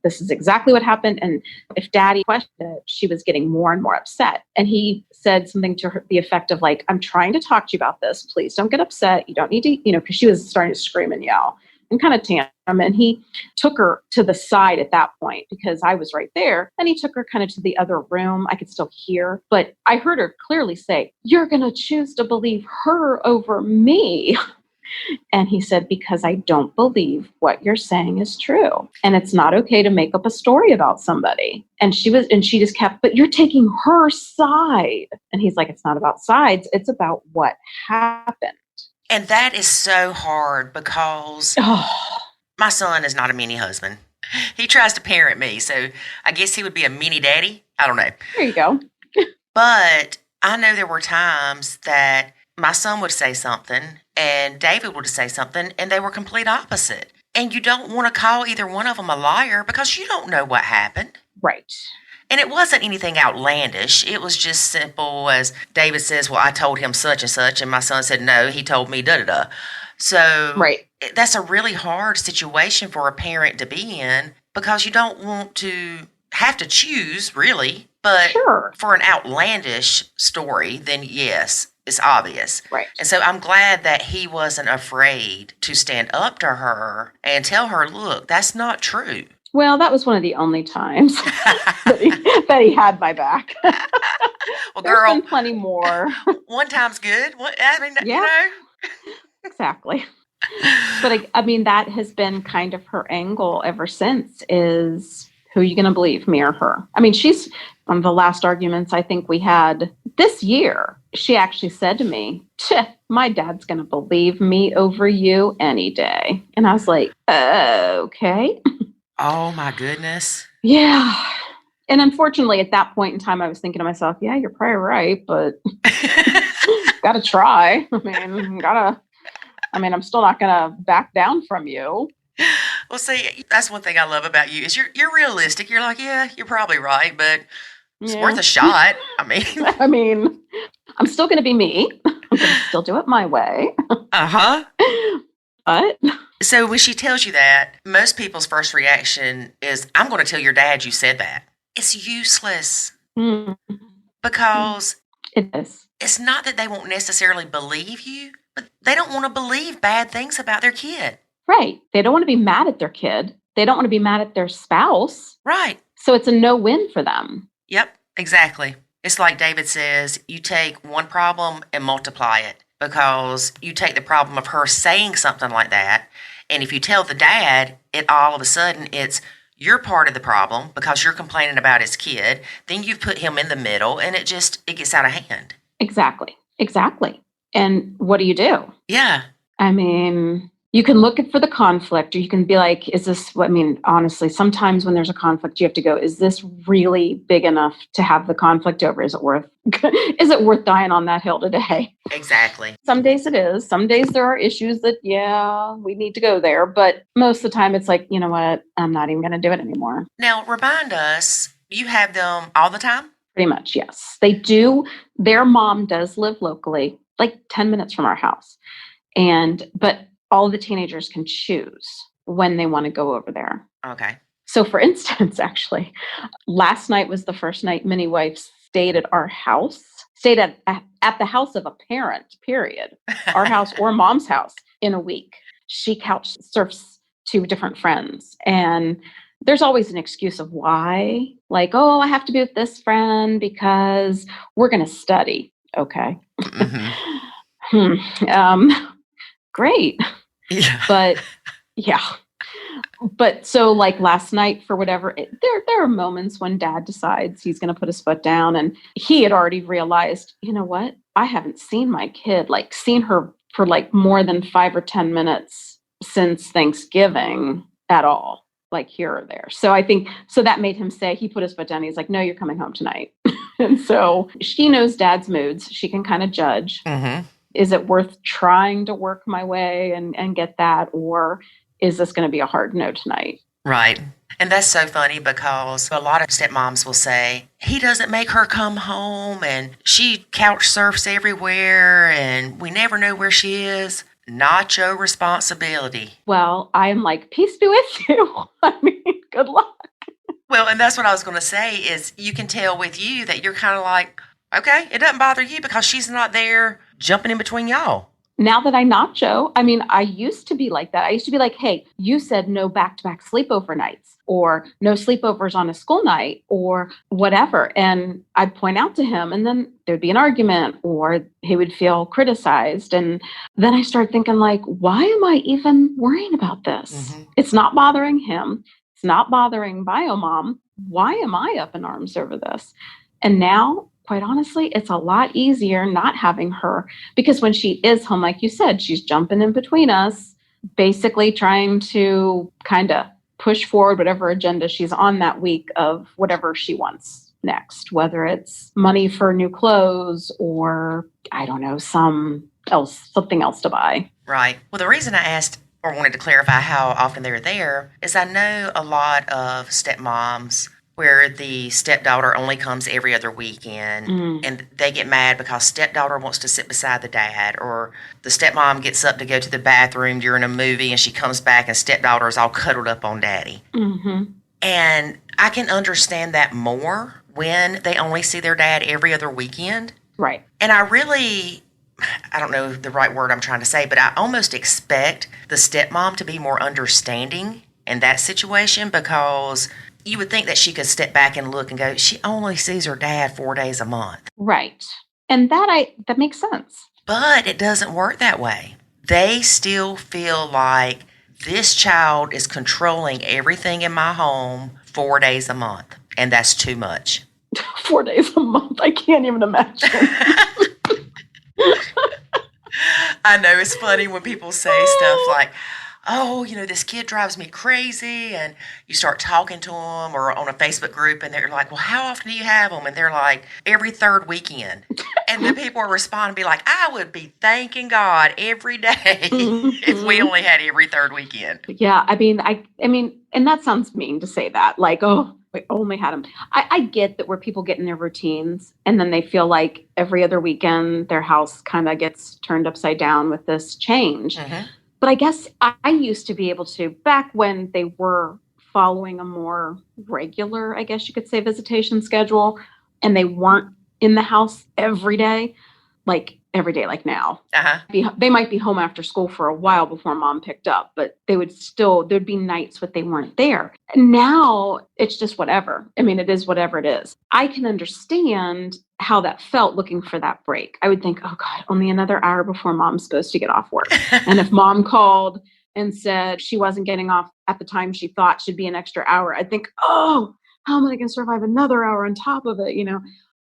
this is exactly what happened. And if Daddy questioned it, she was getting more and more upset. And he said something to her, the effect of like, I'm trying to talk to you about this. Please don't get upset. You don't need to, because she was starting to scream and yell and kind of tantrum. And he took her to the side at that point because I was right there. And he took her kind of to the other room. I could still hear, but I heard her clearly say, "You're going to choose to believe her over me." And he said, because I don't believe what you're saying is true. And it's not okay to make up a story about somebody. And she just kept, but you're taking her side. And he's like, it's not about sides. It's about what happened. And that is so hard because my son is not a mini husband. He tries to parent me. So I guess he would be a mini daddy. I don't know. There you go. But I know there were times that my son would say something and David would say something and they were complete opposite. And you don't want to call either one of them a liar because you don't know what happened. Right. And it wasn't anything outlandish. It was just simple as David says, well, I told him such and such. And my son said, no, he told me da-da-da. So right. That's a really hard situation for a parent to be in because you don't want to have to choose, really. But sure. For an outlandish story, then yes, it's obvious. Right. And so I'm glad that he wasn't afraid to stand up to her and tell her, look, that's not true. Well, that was one of the only times that he had my back. Well, There's girl, been plenty more. One time's good. Yeah. Exactly. But I mean, that has been kind of her angle ever since is, who are you going to believe, me or her? I mean, she's on the last arguments I think we had this year. She actually said to me, my dad's going to believe me over you any day. And I was like, okay. Oh, my goodness. Yeah. And unfortunately, at that point in time, I was thinking to myself, yeah, you're probably right, but got to try. I'm still not going to back down from you. Well, see, that's one thing I love about you is you're realistic. You're like, yeah, you're probably right, but it's worth a shot. I mean, I'm still going to be me. I'm going to still do it my way. Uh-huh. But so when she tells you that, most people's first reaction is, I'm going to tell your dad you said that. It's useless because it is. It's not that they won't necessarily believe you, but they don't want to believe bad things about their kid. Right. They don't want to be mad at their kid. They don't want to be mad at their spouse. Right. So it's a no-win for them. Yep, exactly. It's like David says, you take one problem and multiply it because you take the problem of her saying something like that. And if you tell the dad, all of a sudden it's you're part of the problem because you're complaining about his kid. Then you've put him in the middle and it gets out of hand. Exactly. And what do you do? Yeah. I mean, you can look for the conflict, or you can be like, honestly, sometimes when there's a conflict, you have to go, is this really big enough to have the conflict over? Is it worth dying on that hill today? Exactly. Some days it is. Some days there are issues that, we need to go there. But most of the time it's like, you know what? I'm not even going to do it anymore. Now, remind us, you have them all the time? Pretty much, yes. They do. Their mom does live locally, like 10 minutes from our house. But all of the teenagers can choose when they want to go over there. Okay. So for instance, actually, last night was the first night Minnie Wife stayed at our house, stayed at the house of a parent, period. Our house or mom's house in a week. She couch surfs to different friends. And there's always an excuse of why. Like, I have to be with this friend because we're going to study. Okay. Mm-hmm. Great. Yeah. But yeah. But so like last night for whatever, there are moments when dad decides he's going to put his foot down, and he had already realized, you know what? I haven't seen my kid, seen her for more than 5 or 10 minutes since Thanksgiving at all. like here or there. So I think, so that made him say, he put his foot down. He's like, no, you're coming home tonight. And so she knows dad's moods. She can kind of judge. Mm-hmm. Is it worth trying to work my way and get that? Or is this going to be a hard no tonight? Right. And that's so funny because a lot of stepmoms will say, he doesn't make her come home and she couch surfs everywhere and we never know where she is. Not your responsibility. Well, I'm like, peace be with you. I mean, good luck. Well, and that's what I was going to say is you can tell with you that you're kind of like, okay, it doesn't bother you because she's not there jumping in between y'all. Now that I nacho, I mean, I used to be like that. I used to be like, hey, you said no back-to-back sleepover nights or no sleepovers on a school night or whatever. And I'd point out to him and then there'd be an argument or he would feel criticized. And then I started thinking like, why am I even worrying about this? Mm-hmm. It's not bothering him. It's not bothering BioMom. Why am I up in arms over this? And now, quite honestly, it's a lot easier not having her because when she is home, like you said, she's jumping in between us, basically trying to kind of push forward whatever agenda she's on that week of whatever she wants next, whether it's money for new clothes or, I don't know, something else to buy. Right. Well, the reason I asked or wanted to clarify how often they're there is I know a lot of stepmoms where the stepdaughter only comes every other weekend and they get mad because stepdaughter wants to sit beside the dad or the stepmom gets up to go to the bathroom during a movie and she comes back and stepdaughter is all cuddled up on daddy. Mm-hmm. And I can understand that more when they only see their dad every other weekend. Right. And I don't know the right word I'm trying to say, but I almost expect the stepmom to be more understanding in that situation because you would think that she could step back and look and go, she only sees her dad 4 days a month. Right. And that makes sense. But it doesn't work that way. They still feel like this child is controlling everything in my home 4 days a month. And that's too much. 4 days a month. I can't even imagine. I know it's funny when people say stuff like, oh, this kid drives me crazy. And you start talking to them or on a Facebook group and they're like, well, how often do you have them? And they're like, every third weekend. And then people will respond and be like, I would be thanking God every day if we only had every third weekend. Yeah. I mean, and that sounds mean to say that, like, oh, we only had them. I get that where people get in their routines and then they feel like every other weekend their house kind of gets turned upside down with this change. Mm-hmm. But I guess I used to be able to, back when they were following a more regular, I guess you could say, visitation schedule, and they weren't in the house every day like now. Uh-huh. They might be home after school for a while before mom picked up, but there'd be nights when they weren't there. Now it's just whatever. I mean, it is whatever it is. I can understand how that felt looking for that break. I would think, oh God, only another hour before mom's supposed to get off work. And if mom called and said she wasn't getting off at the time she thought should be an extra hour, I'd think, oh, how am I going to survive another hour on top of it?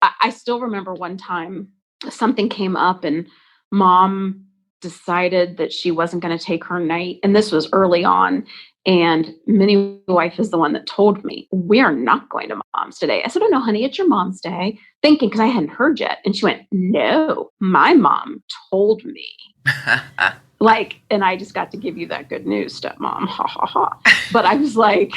I still remember one time something came up and mom decided that she wasn't going to take her night. And this was early on. And Minnie wife is the one that told me, we are not going to mom's today. I said, oh no, honey, it's your mom's day. Thinking, because I hadn't heard yet. And she went, no, my mom told me. And I just got to give you that good news, stepmom. Ha ha ha. But I was like,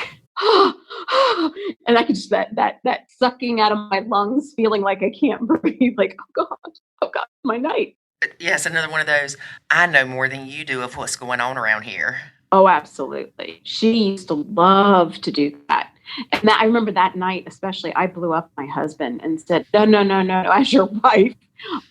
and I could just that sucking out of my lungs, feeling like I can't breathe, like, oh God, my night. Yes, another one of those, I know more than you do of what's going on around here. Oh, absolutely. She used to love to do that. And I remember that night, especially, I blew up my husband and said, no, as your wife,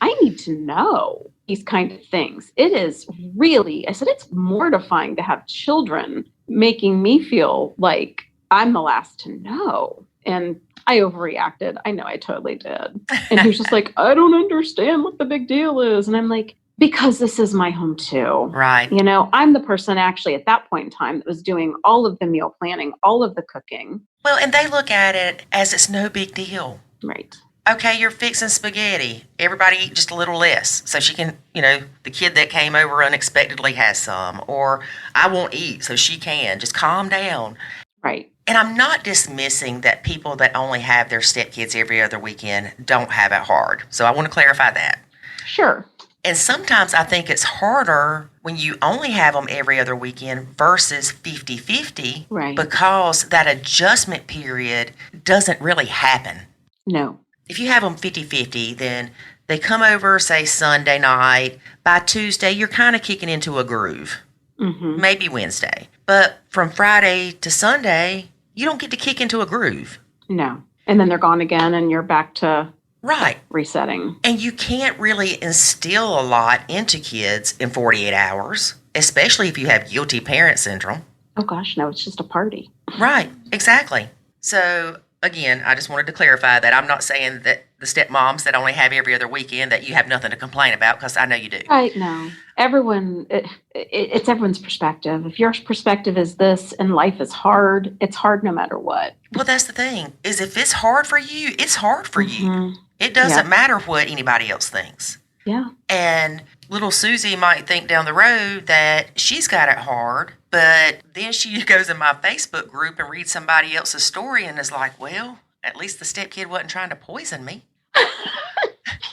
I need to know these kind of things. It is really, I said, it's mortifying to have children making me feel like I'm the last to know. And I overreacted. I know I totally did. And he was just like, I don't understand what the big deal is. And I'm like, because this is my home too. Right. I'm the person actually at that point in time that was doing all of the meal planning, all of the cooking. Well, and they look at it as it's no big deal. Right. Okay, you're fixing spaghetti. Everybody eat just a little less. So she can, the kid that came over unexpectedly has some. Or I won't eat, so she can. Just calm down. Right. And I'm not dismissing that people that only have their stepkids every other weekend don't have it hard. So I want to clarify that. Sure. And sometimes I think it's harder when you only have them every other weekend versus 50-50. Right. Because that adjustment period doesn't really happen. No. If you have them 50-50, then they come over, say, Sunday night. By Tuesday, you're kind of kicking into a groove. Mm-hmm. Maybe Wednesday. But from Friday to Sunday, you don't get to kick into a groove. No. And then they're gone again and you're back to Right. resetting. And you can't really instill a lot into kids in 48 hours, especially if you have guilty parent syndrome. Oh, gosh, no, it's just a party. Right. Exactly. So, again, I just wanted to clarify that I'm not saying that the stepmoms that only have every other weekend that you have nothing to complain about, because I know you do. Right. No. Everyone, it's everyone's perspective. If your perspective is this and life is hard, it's hard no matter what. Well, that's the thing, is if it's hard for you, it's hard for you. Mhm. It doesn't matter what anybody else thinks. Yeah. And little Susie might think down the road that she's got it hard, but then she goes in my Facebook group and reads somebody else's story and is like, well, at least the stepkid wasn't trying to poison me.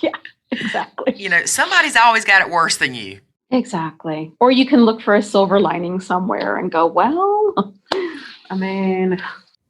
Yeah, exactly. You know, somebody's always got it worse than you. Exactly. Or you can look for a silver lining somewhere and go, well, I mean,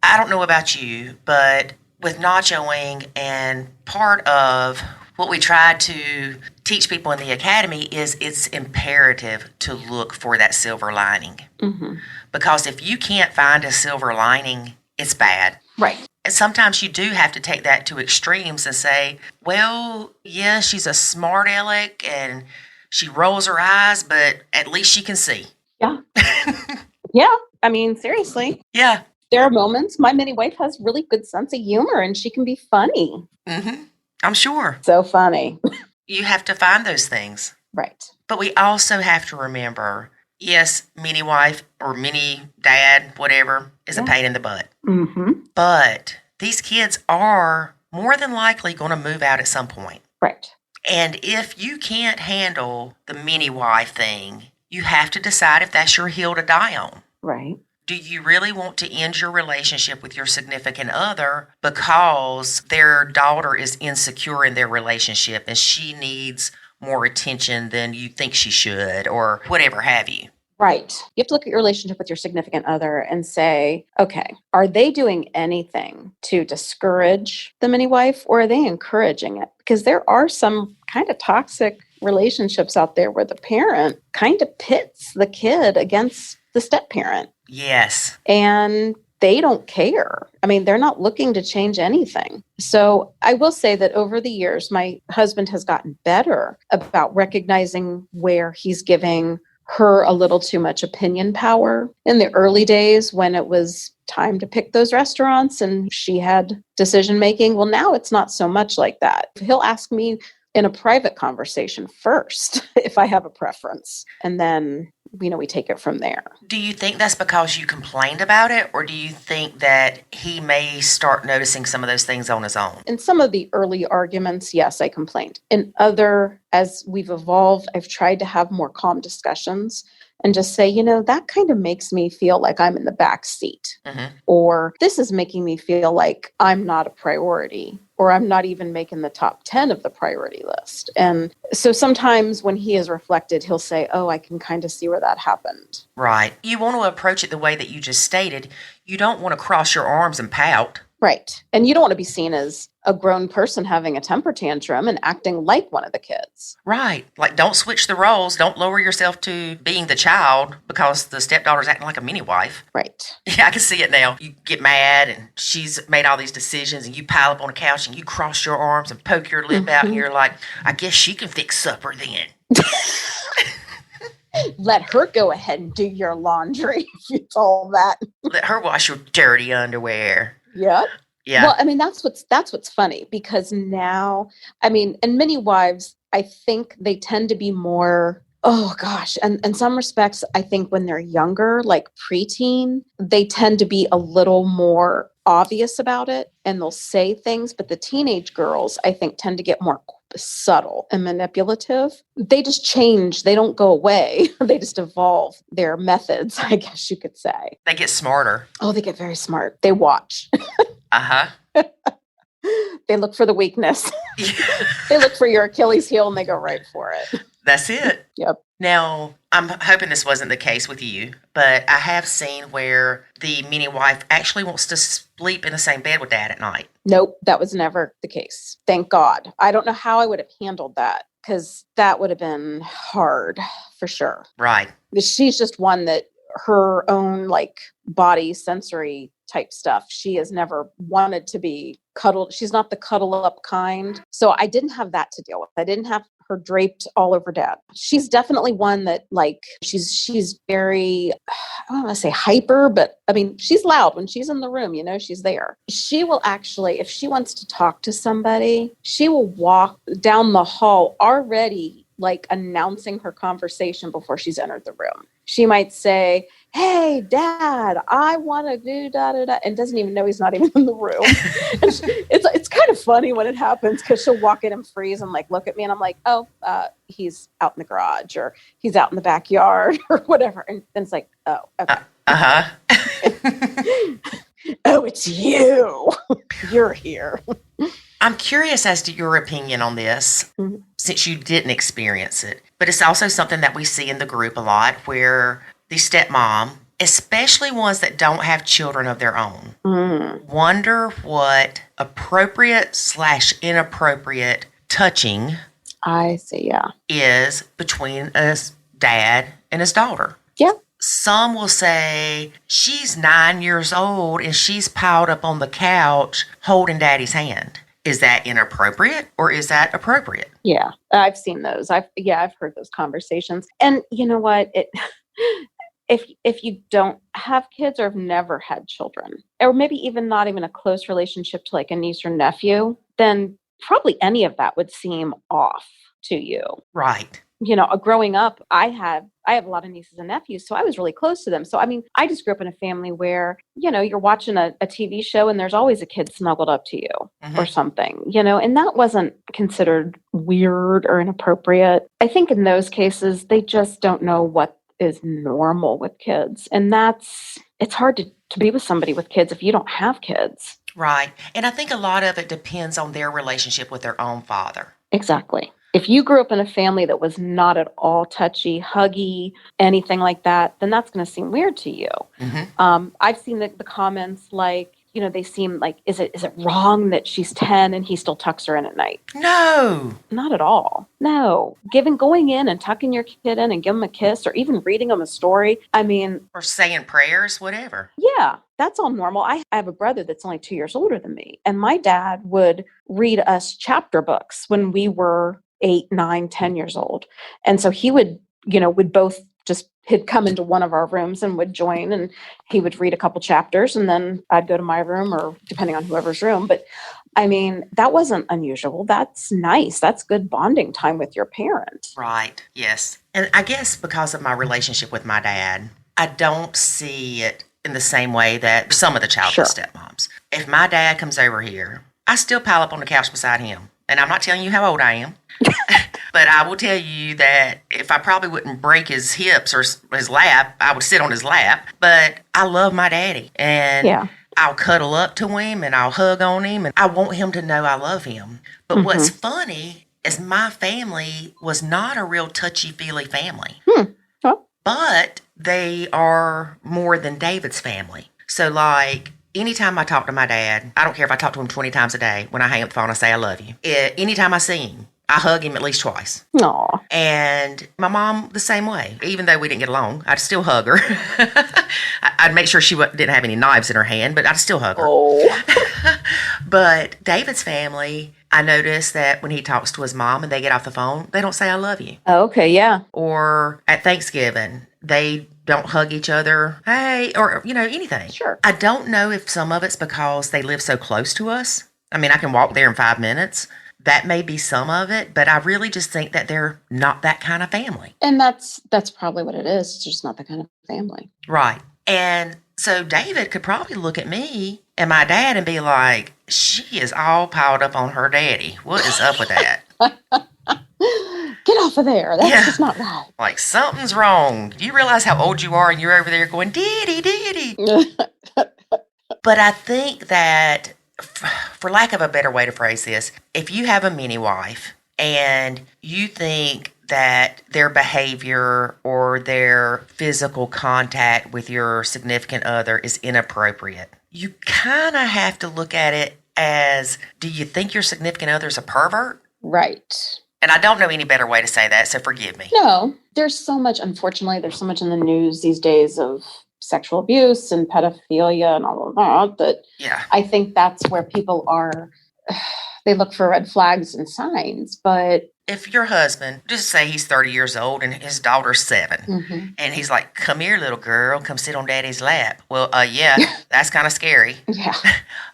I don't know about you, but with nachoing, and part of what we try to teach people in the academy is it's imperative to look for that silver lining. mm-hmm. Because if you can't find a silver lining, it's bad. Right. And sometimes you do have to take that to extremes and say, well, yeah, she's a smart aleck and she rolls her eyes, but at least she can see. Yeah. Yeah. I mean, seriously. Yeah. There are moments my mini wife has really good sense of humor and she can be funny. Mm-hmm. I'm sure. So funny. You have to find those things. Right. But we also have to remember, yes, mini wife or mini dad, whatever, is a pain in the butt. Mm-hmm. But these kids are more than likely going to move out at some point. Right. And if you can't handle the mini wife thing, you have to decide if that's your hill to die on. Right. Do you really want to end your relationship with your significant other because their daughter is insecure in their relationship and she needs more attention than you think she should, or whatever have you? Right. You have to look at your relationship with your significant other and say, okay, are they doing anything to discourage the mini wife, or are they encouraging it? Because there are some kind of toxic relationships out there where the parent kind of pits the kid against the step parent. Yes. And they don't care. I mean, they're not looking to change anything. So I will say that over the years, my husband has gotten better about recognizing where he's giving her a little too much opinion power. In the early days when it was time to pick those restaurants and she had decision making, well, now it's not so much like that. He'll ask me in a private conversation first if I have a preference. And then, we take it from there. Do you think that's because you complained about it, or do you think that he may start noticing some of those things on his own? In some of the early arguments, yes, I complained. In other, as we've evolved, I've tried to have more calm discussions and just say, that kind of makes me feel like I'm in the back seat. Mm-hmm. Or this is making me feel like I'm not a priority, or I'm not even making the top 10 of the priority list. And so sometimes when he is reflected, he'll say, oh, I can kind of see where that happened. Right. You want to approach it the way that you just stated. You don't want to cross your arms and pout. Right. And you don't want to be seen as a grown person having a temper tantrum and acting like one of the kids. Right. Like, don't switch the roles. Don't lower yourself to being the child because the stepdaughter's acting like a mini wife. Right. Yeah, I can see it now. You get mad and she's made all these decisions and you pile up on the couch and you cross your arms and poke your lip out and you're like, I guess she can fix supper then. Let her go ahead and do your laundry if you told that. Let her wash your dirty underwear. Yep. Yeah. Well, I mean, that's what's funny, because now, I mean, and many wives, I think they tend to be more, oh gosh, and in some respects, I think when they're younger, like preteen, they tend to be a little more obvious about it and they'll say things, but the teenage girls, I think, tend to get more subtle and manipulative. They just change. They don't go away. They just evolve their methods, I guess you could say. They get smarter. Oh, they get very smart. They watch. Uh-huh. They look for the weakness. They look for your Achilles heel and they go right for it. That's it. Yep. Now, I'm hoping this wasn't the case with you, but I have seen where the mini wife actually wants to sleep in the same bed with dad at night. Nope, that was never the case. Thank God. I don't know how I would have handled that because that would have been hard for sure. Right. She's just one that her own like body sensory type stuff. She has never wanted to be cuddled. She's not the cuddle up kind. So I didn't have that to deal with. I didn't have her draped all over dad. She's definitely one that like, she's very, I don't want to say hyper, but I mean, she's loud when she's in the room, you know, she's there. She will actually, if she wants to talk to somebody, she will walk down the hall already like announcing her conversation before she's entered the room. She might say, "Hey, Dad, I want to do da da da," and doesn't even know he's not even in the room. And it's kind of funny when it happens because she'll walk in and freeze and like look at me, and I'm like, "Oh, he's out in the garage or he's out in the backyard or whatever." And then it's like, "Oh, okay." Oh, it's you. You're here. I'm curious as to your opinion on this, since you didn't experience it. But it's also something that we see in the group a lot where the stepmom, especially ones that don't have children of their own, wonder what appropriate/inappropriate touching I see, yeah. is between a dad and his daughter. Yeah. Some will say, she's 9 years old and she's piled up on the couch holding daddy's hand. Is that inappropriate or is that appropriate? Yeah, I've seen those. I've heard those conversations. And you know what? If you don't have kids or have never had children, or maybe even not even a close relationship to like a niece or nephew, then probably any of that would seem off to you. Right. You know, growing up, I have a lot of nieces and nephews, so I was really close to them. So, I mean, I just grew up in a family where, you know, you're watching a TV show and there's always a kid snuggled up to you or something, you know, and that wasn't considered weird or inappropriate. I think in those cases, they just don't know what is normal with kids. And it's hard to be with somebody with kids if you don't have kids. Right. And I think a lot of it depends on their relationship with their own father. Exactly. If you grew up in a family that was not at all touchy, huggy, anything like that, then that's going to seem weird to you. I've seen the comments like, you know, they seem like, is it wrong that she's 10 and he still tucks her in at night? No. Not at all. No. Going in and tucking your kid in and give them a kiss or even reading them a story. I mean. Or saying prayers, whatever. Yeah, that's all normal. I have a brother that's only 2 years older than me. And my dad would read us chapter books when we were 8, 9, 10 years old. And so he would, you know, he'd come into one of our rooms and would join and he would read a couple chapters and then I'd go to my room or depending on whoever's room. But I mean, that wasn't unusual. That's nice. That's good bonding time with your parent. Right. Yes. And I guess because of my relationship with my dad, I don't see it in the same way that some of the childless stepmoms. If my dad comes over here, I still pile up on the couch beside him. And I'm not telling you how old I am. But I will tell you that if I probably wouldn't break his hips or his lap, I would sit on his lap. But I love my daddy. And I'll cuddle up to him and I'll hug on him. And I want him to know I love him. But what's funny is my family was not a real touchy-feely family. Oh. But they are more than David's family. So like, anytime I talk to my dad, I don't care if I talk to him 20 times a day. When I hang up the phone, I say I love you. Anytime I see him, I hug him at least twice. Aw. And my mom, the same way. Even though we didn't get along, I'd still hug her. I'd make sure she didn't have any knives in her hand, but I'd still hug her. Oh. But David's family, I noticed that when he talks to his mom and they get off the phone, they don't say I love you. Okay, yeah. Or at Thanksgiving, they don't hug each other, hey, or, you know, anything. Sure. I don't know if some of it's because they live so close to us. I mean, I can walk there in 5 minutes. That may be some of it, but I really just think that they're not that kind of family. And that's probably what it is. It's just not that kind of family. Right. And so David could probably look at me and my dad and be like, she is all piled up on her daddy. What is up with that? Get off of there. That's just not right. Like, something's wrong. Do you realize how old you are and you're over there going, diddy, diddy? But I think that, for lack of a better way to phrase this, if you have a mini wife and you think that their behavior or their physical contact with your significant other is inappropriate, you kind of have to look at it as, do you think your significant other is a pervert? Right. And I don't know any better way to say that, so forgive me. No, there's so much, unfortunately, there's so much in the news these days of sexual abuse and pedophilia and all of that, I think that's where people are, they look for red flags and signs. But if your husband, just say he's 30 years old and his daughter's 7, and he's like, come here, little girl, come sit on daddy's lap. Well, that's kind of scary. Yeah.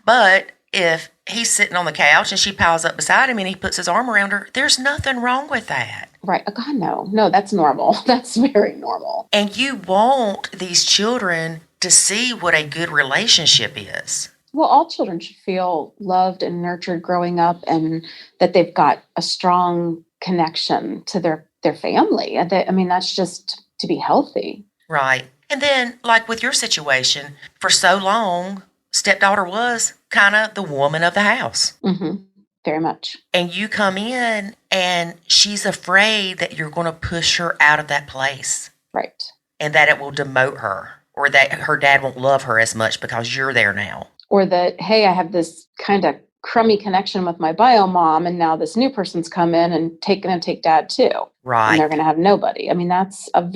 But if he's sitting on the couch and she piles up beside him and he puts his arm around her, there's nothing wrong with that. Right. Oh, God, no. No, that's normal. That's very normal. And you want these children to see what a good relationship is. Well, all children should feel loved and nurtured growing up, and that they've got a strong connection to their family. I mean, that's just to be healthy. Right. And then, like with your situation, for so long, stepdaughter was kind of the woman of the house. Mm-hmm. Very much. And you come in and she's afraid that you're going to push her out of that place. Right. And that it will demote her, or that her dad won't love her as much because you're there now. Or that, hey, I have this kind of crummy connection with my bio mom, and now this new person's come in and going to take dad too. Right. And they're going to have nobody. I mean, that's a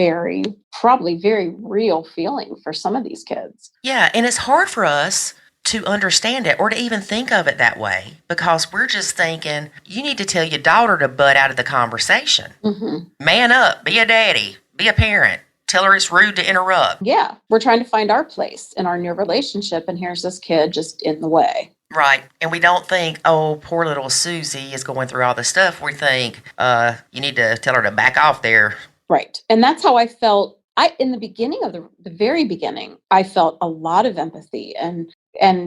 probably very real feeling for some of these kids. Yeah. And it's hard for us to understand it or to even think of it that way, because we're just thinking, you need to tell your daughter to butt out of the conversation. Mm-hmm. Man up, be a daddy, be a parent. Tell her it's rude to interrupt. Yeah. We're trying to find our place in our new relationship, and here's this kid just in the way. Right. And we don't think, oh, poor little Susie is going through all this stuff. We think, you need to tell her to back off there. Right. And that's how I felt. In the beginning of the very beginning, I felt a lot of empathy. And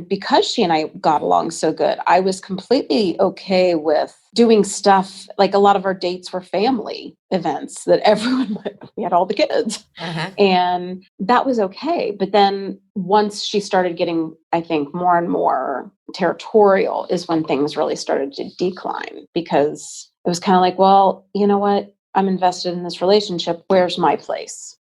because she and I got along so good, I was completely okay with doing stuff. Like, a lot of our dates were family events that we had all the kids. Mm-hmm. And that was okay. But then once she started getting, I think, more and more territorial is when things really started to decline, because it was kind of like, well, you know what? I'm invested in this relationship. Where's my place?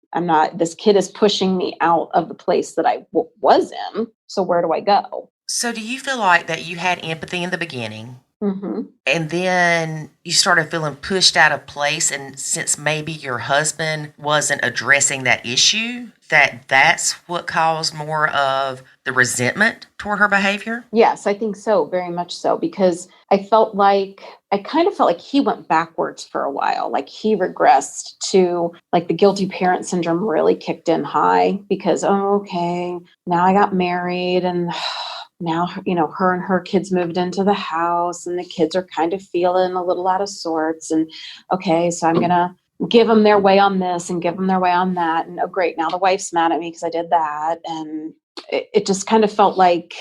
This kid is pushing me out of the place that I was in. So where do I go? So do you feel like that you had empathy in the beginning, mm-hmm. and then you started feeling pushed out of place? And since maybe your husband wasn't addressing that issue, that's what caused more of the resentment toward her behavior? Yes, I think so. Very much so. Because I kind of felt like he went backwards for a while. Like, he regressed to, like, the guilty parent syndrome really kicked in high, because, okay, now I got married, and now, her and her kids moved into the house, and the kids are kind of feeling a little out of sorts. And okay, so I'm going to give them their way on this and give them their way on that. And oh, great, now the wife's mad at me because I did that. And it just kind of felt like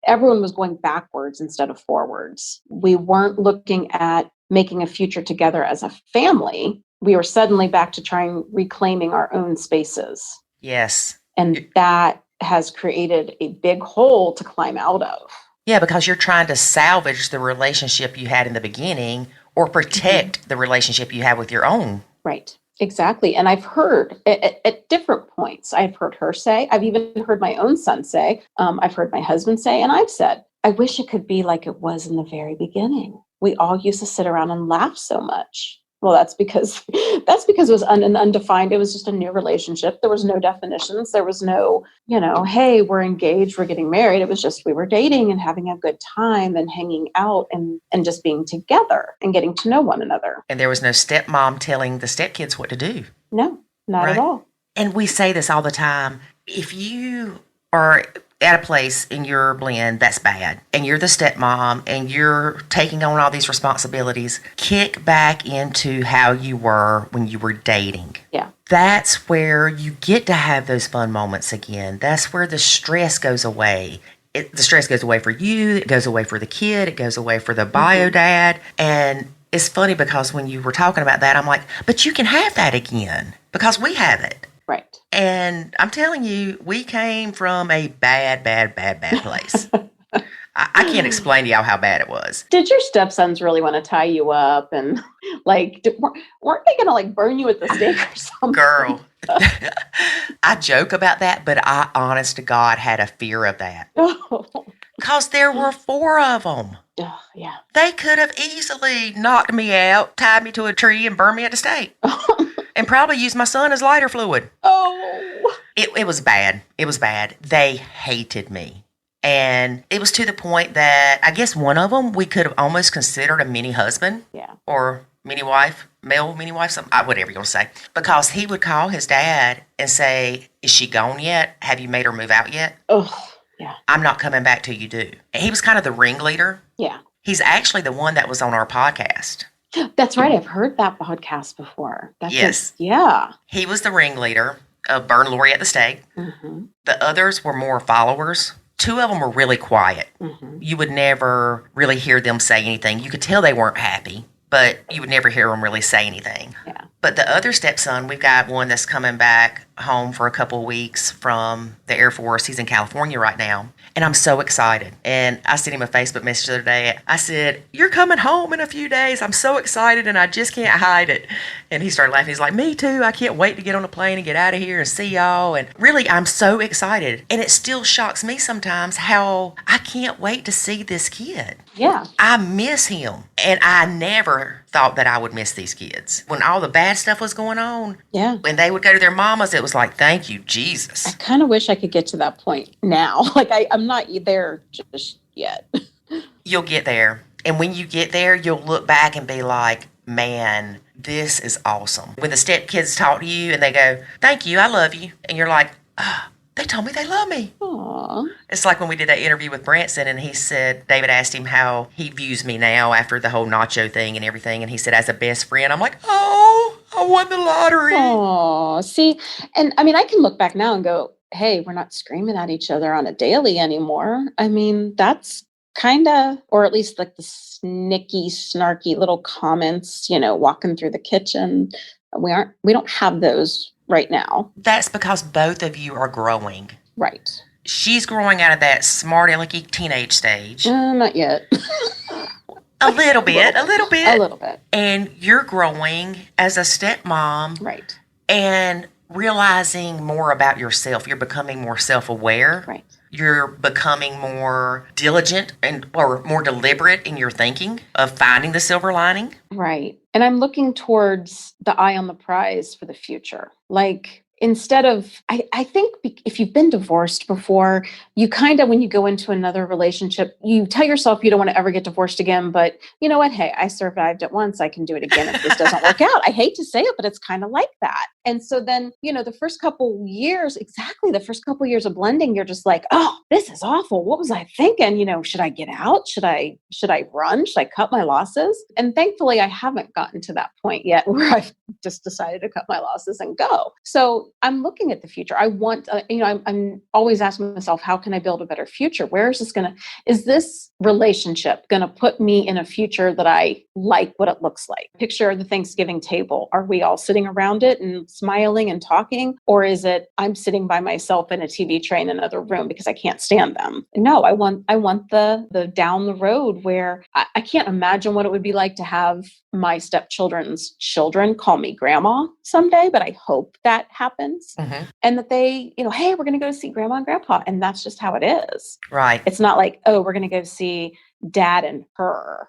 everyone was going backwards instead of forwards. We weren't looking at making a future together as a family. We were suddenly back to reclaiming our own spaces. Yes. And that has created a big hole to climb out of. Yeah, because you're trying to salvage the relationship you had in the beginning, or protect mm-hmm. the relationship you have with your own. Right. Exactly. And I've heard at different points, I've heard her say, I've even heard my own son say, I've heard my husband say, and I've said, I wish it could be like it was in the very beginning. We all used to sit around and laugh so much. Well, that's because it was undefined. It was just a new relationship. There was no definitions. There was no, hey, we're engaged, we're getting married. It was just, we were dating and having a good time and hanging out and just being together and getting to know one another. And there was no stepmom telling the stepkids what to do. No, not at all. And we say this all the time. If you are at a place in your blend that's bad, and you're the stepmom and you're taking on all these responsibilities, kick back into how you were when you were dating. Yeah. That's where you get to have those fun moments again. That's where the stress goes away. The stress goes away for you. It goes away for the kid. It goes away for the bio dad. And it's funny because when you were talking about that, I'm like, but you can have that again because we have it. Right. And I'm telling you, we came from a bad place. I can't explain to y'all how bad it was. Did your stepsons really want to tie you up and like, weren't they going to like burn you at the stake or something? Girl, I joke about that, but I, honest to God, had a fear of that. Because there were 4 of them. Oh, yeah. They could have easily knocked me out, tied me to a tree, and burned me at the stake. And probably used my son as lighter fluid. Oh. It was bad. It was bad. They hated me. And it was to the point that I guess one of them we could have almost considered a mini husband. Yeah. Or mini wife, male mini wife, something, whatever you're going to say. Because he would call his dad and say, is she gone yet? Have you made her move out yet? Oh, yeah. I'm not coming back till you do. And he was kind of the ringleader. Yeah. He's actually the one that was on our podcast. That's right. I've heard that podcast before. Yes. Yeah. He was the ringleader of Burn Lori at the stake. Mm-hmm. The others were more followers. 2 of them were really quiet. Mm-hmm. You would never really hear them say anything. You could tell they weren't happy, but you would never hear them really say anything. Yeah. But the other stepson, we've got one that's coming back home for a couple of weeks from the Air Force. He's in California right now. And I'm so excited. And I sent him a Facebook message the other day. I said, you're coming home in a few days. I'm so excited and I just can't hide it. And he started laughing. He's like, me too. I can't wait to get on a plane and get out of here and see y'all. And really, I'm so excited. And it still shocks me sometimes how I can't wait to see this kid. Yeah. I miss him. And I never thought that I would miss these kids. When all the bad stuff was going on, Yeah. when they would go to their mamas, it was like, thank you, Jesus. I kind of wish I could get to that point now. Like I'm not there just yet. You'll get there. And when you get there, you'll look back and be like, man, this is awesome. When the stepkids talk to you and they go, thank you, I love you. And you're like, they told me they love me. Aww. It's like when we did that interview with Branson and he said, David asked him how he views me now after the whole Nacho thing and everything. And he said, as a best friend, I'm like, oh, I won the lottery. Oh, see, and I mean, I can look back now and go, hey, we're not screaming at each other on a daily anymore. I mean, that's kind of, or at least like the snicky, snarky little comments, walking through the kitchen. We don't have those right now. That's because both of you are growing. Right. She's growing out of that smart alecky teenage stage. Not yet. A little bit. A little bit. And you're growing as a stepmom. Right. And realizing more about yourself. You're becoming more self-aware. Right. You're becoming more diligent or more deliberate in your thinking of finding the silver lining. Right. And I'm looking towards the eye on the prize for the future. Like, instead of, I think if you've been divorced before, you kind of, when you go into another relationship, you tell yourself you don't want to ever get divorced again. But you know what? Hey, I survived it once. I can do it again if this doesn't work out. I hate to say it, but it's kind of like that. And so then, the first couple years of blending, you're just like, oh, this is awful. What was I thinking? Should I get out? Should I run? Should I cut my losses? And thankfully, I haven't gotten to that point yet where I've just decided to cut my losses and go. So I'm looking at the future. I want, I'm always asking myself, how can I build a better future? Where is this relationship going to put me in a future that I like what it looks like? Picture the Thanksgiving table. Are we all sitting around it and smiling and talking? Or is it, I'm sitting by myself in a TV tray in another room because I can't stand them? No, I want the down the road where I can't imagine what it would be like to have my stepchildren's children call me grandma someday, but I hope that happens. Mm-hmm. And that they, hey, we're going to go see grandma and grandpa. And that's just how it is. Right. It's not like, oh, we're going to go see dad and her.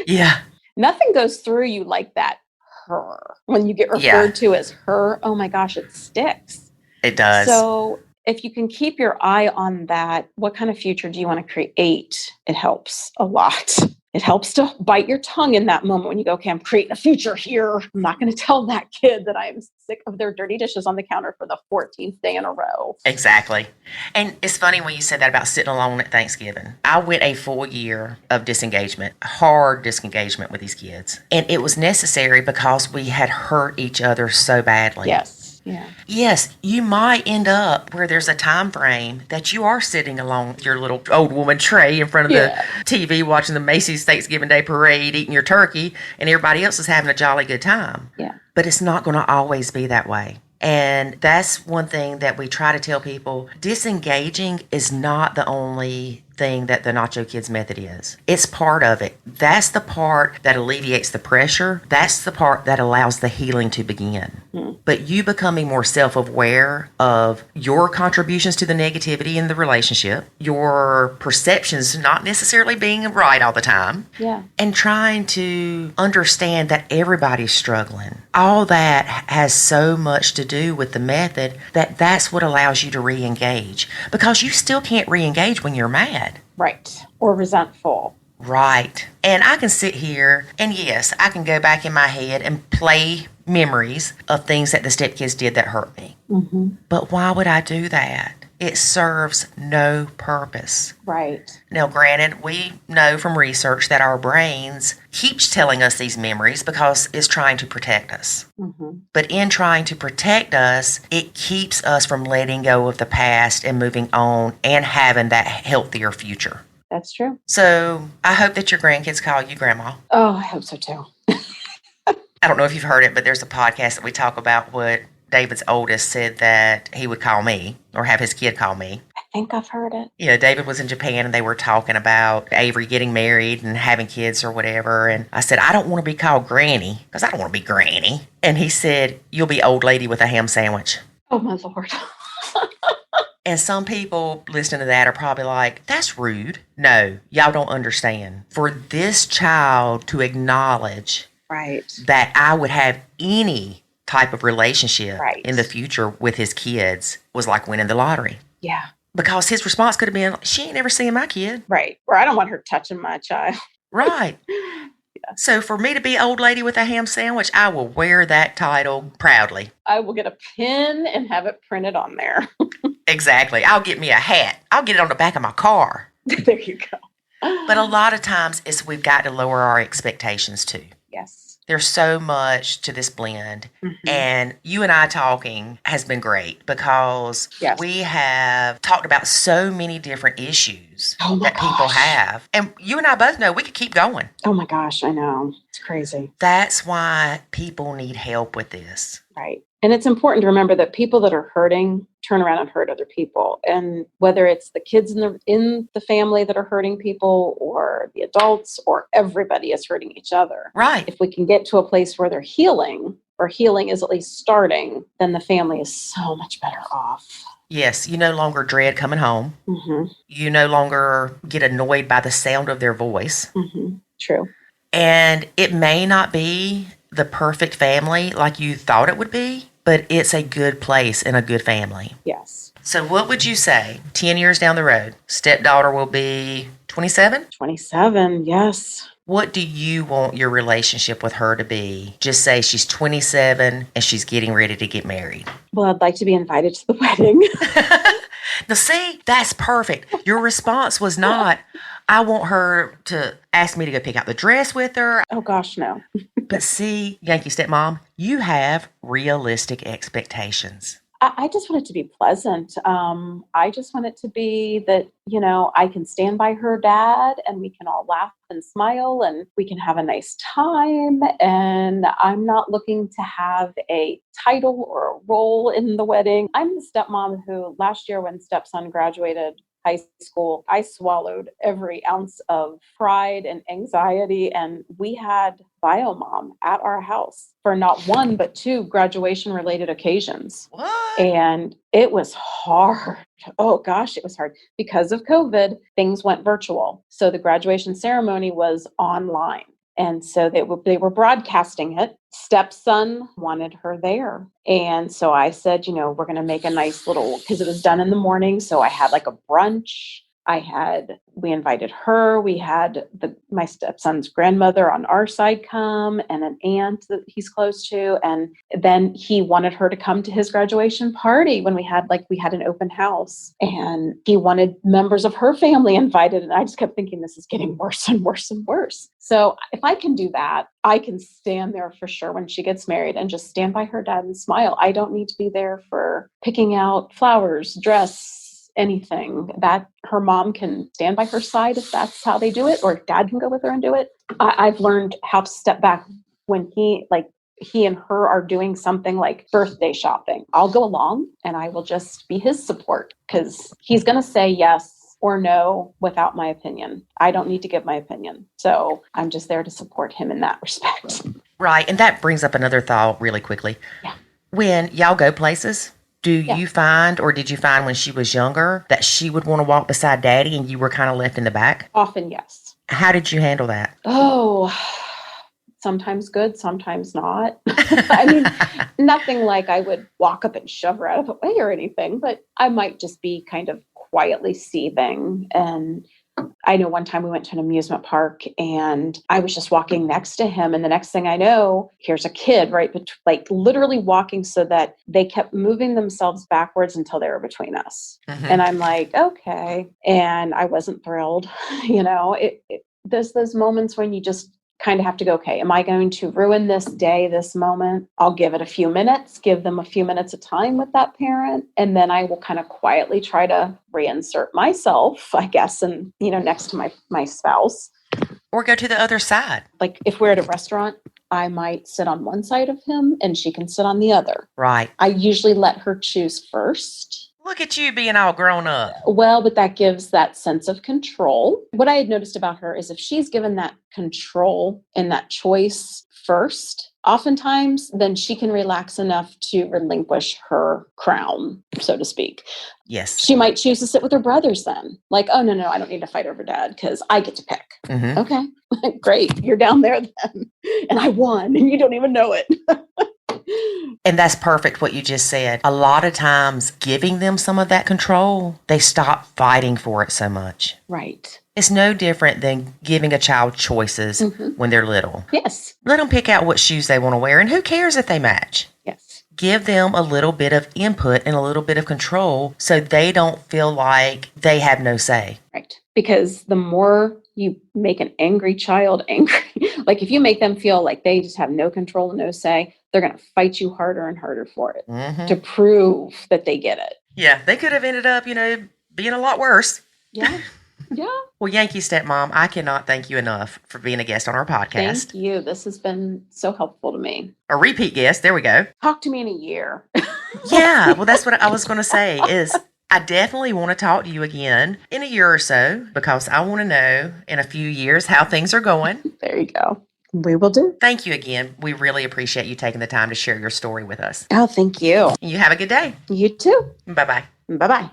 Yeah. Nothing goes through you like that. Her. When you get referred to as her, oh my gosh, it sticks. It does. So if you can keep your eye on that, what kind of future do you want to create? It helps a lot. It helps to bite your tongue in that moment when you go, okay, I'm creating a future here. I'm not going to tell that kid that I'm sick of their dirty dishes on the counter for the 14th day in a row. Exactly. And it's funny when you said that about sitting alone at Thanksgiving. I went a full year of disengagement, hard disengagement with these kids. And it was necessary because we had hurt each other so badly. Yes. Yeah. Yes, you might end up where there's a time frame that you are sitting along your little old woman tray in front of the TV watching the Macy's Thanksgiving Day Parade, eating your turkey, and everybody else is having a jolly good time. Yeah. But it's not going to always be that way. And that's one thing that we try to tell people. Disengaging is not the only thing that the Nacho Kids method is. It's part of it. That's the part that alleviates the pressure. That's the part that allows the healing to begin. But you becoming more self-aware of your contributions to the negativity in the relationship, your perceptions not necessarily being right all the time, and trying to understand that everybody's struggling. All that has so much to do with the method that's what allows you to re-engage, because you still can't re-engage when you're mad. Right. Or resentful. Right. And I can sit here and yes, I can go back in my head and play memories of things that the stepkids did that hurt me. But why would I do that? It serves no purpose. Right. Now, granted, we know from research that our brains keeps telling us these memories because it's trying to protect us. But in trying to protect us, it keeps us from letting go of the past and moving on and having that healthier future. That's true. So I hope that your grandkids call you grandma. Oh, I hope so too. I don't know if you've heard it, but there's a podcast that we talk about what David's oldest said that he would call me or have his kid call me. I think I've heard it. You know, David was in Japan and they were talking about Avery getting married and having kids or whatever. And I said, I don't want to be called Granny because I don't want to be Granny. And he said, you'll be old lady with a ham sandwich. Oh, my Lord. And some people listening to that are probably like, that's rude. No, y'all don't understand. For this child to acknowledge that I would have any type of relationship in the future with his kids was like winning the lottery. Yeah. Because his response could have been, she ain't never seen my kid. Right. Or I don't want her touching my child. Right. So for me to be old lady with a ham sandwich, I will wear that title proudly. I will get a pin and have it printed on there. Exactly. I'll get me a hat. I'll get it on the back of my car. There you go. But a lot of times we've got to lower our expectations too. Yes. There's so much to this blend. And you and I talking has been great because we have talked about so many different issues that people have. And you and I both know we could keep going. Oh my gosh, I know. It's crazy. That's why people need help with this. Right. And it's important to remember that people that are hurting turn around and hurt other people. And whether it's the kids in the family that are hurting people or the adults or everybody is hurting each other. Right. If we can get to a place where they're healing or healing is at least starting, then the family is so much better off. Yes, you no longer dread coming home. You no longer get annoyed by the sound of their voice. True. And it may not be the perfect family like you thought it would be, but it's a good place and a good family. Yes. So what would you say 10 years down the road? Stepdaughter will be 27? 27, yes. What do you want your relationship with her to be? Just say she's 27 and she's getting ready to get married. Well, I'd like to be invited to the wedding. Now, see, that's perfect. Your response was not, I want her to ask me to go pick out the dress with her. Oh, gosh, no. But see, Yankee Stepmom, you have realistic expectations. I just want it to be pleasant. I just want it to be that, I can stand by her dad and we can all laugh and smile and we can have a nice time. And I'm not looking to have a title or a role in the wedding. I'm the stepmom who last year when stepson graduated high school, I swallowed every ounce of pride and anxiety. And we had biomom at our house for not one, but two graduation related occasions. What? And it was hard. Oh gosh, it was hard. Because of COVID, things went virtual. So the graduation ceremony was online. And so they were broadcasting it. Stepson wanted her there. And so I said, we're going to make a nice little, because it was done in the morning. So I had like a brunch. We invited her. We had my stepson's grandmother on our side come and an aunt that he's close to. And then he wanted her to come to his graduation party when we had an open house, and he wanted members of her family invited. And I just kept thinking, this is getting worse and worse and worse. So if I can do that, I can stand there for sure when she gets married and just stand by her dad and smile. I don't need to be there for picking out flowers, dress, anything. That her mom can stand by her side if that's how they do it, or dad can go with her and do it. I've learned how to step back when he and her are doing something like birthday shopping. I'll go along and I will just be his support, because he's going to say yes or no without my opinion. I don't need to give my opinion. So I'm just there to support him in that respect. Right. And that brings up another thought really quickly. Yeah. When y'all go places, do you find, or did you find when she was younger, that she would want to walk beside daddy and you were kind of left in the back? Often, yes. How did you handle that? Oh, sometimes good, sometimes not. I mean, nothing like I would walk up and shove her out of the way or anything, but I might just be kind of quietly seething. And I know one time we went to an amusement park and I was just walking next to him. And the next thing I know, here's a kid, right? Like literally walking so that they kept moving themselves backwards until they were between us. Mm-hmm. And I'm like, okay. And I wasn't thrilled. There's those moments when you just kind of have to go, okay, am I going to ruin this day, this moment? I'll give it a few minutes, give them a few minutes of time with that parent. And then I will kind of quietly try to reinsert myself, I guess, and, next to my spouse. Or go to the other side. Like if we're at a restaurant, I might sit on one side of him and she can sit on the other. Right. I usually let her choose first. Look at you being all grown up. Well, but that gives that sense of control. What I had noticed about her is if she's given that control and that choice first, oftentimes then she can relax enough to relinquish her crown, so to speak. Yes. She might choose to sit with her brothers then. Like, oh, no, I don't need to fight over dad because I get to pick. Mm-hmm. Okay, great. You're down there then. And I won and you don't even know it. And that's perfect what you just said. A lot of times giving them some of that control, they stop fighting for it so much. Right. It's no different than giving a child choices when they're little. Yes. Let them pick out what shoes they want to wear, and who cares if they match? Yes. Give them a little bit of input and a little bit of control so they don't feel like they have no say. Right. Because the more you make an angry child angry, like if you make them feel like they just have no control and no say, they're going to fight you harder and harder for it to prove that they get it. Yeah, they could have ended up, being a lot worse. Yeah. Yeah. Well, Yankee Stepmom, I cannot thank you enough for being a guest on our podcast. Thank you. This has been so helpful to me. A repeat guest. There we go. Talk to me in a year. Yeah. Well, that's what I was going to say is I definitely want to talk to you again in a year or so because I want to know in a few years how things are going. There you go. We will do. Thank you again. We really appreciate you taking the time to share your story with us. Oh, thank you. You have a good day. You too. Bye-bye. Bye-bye.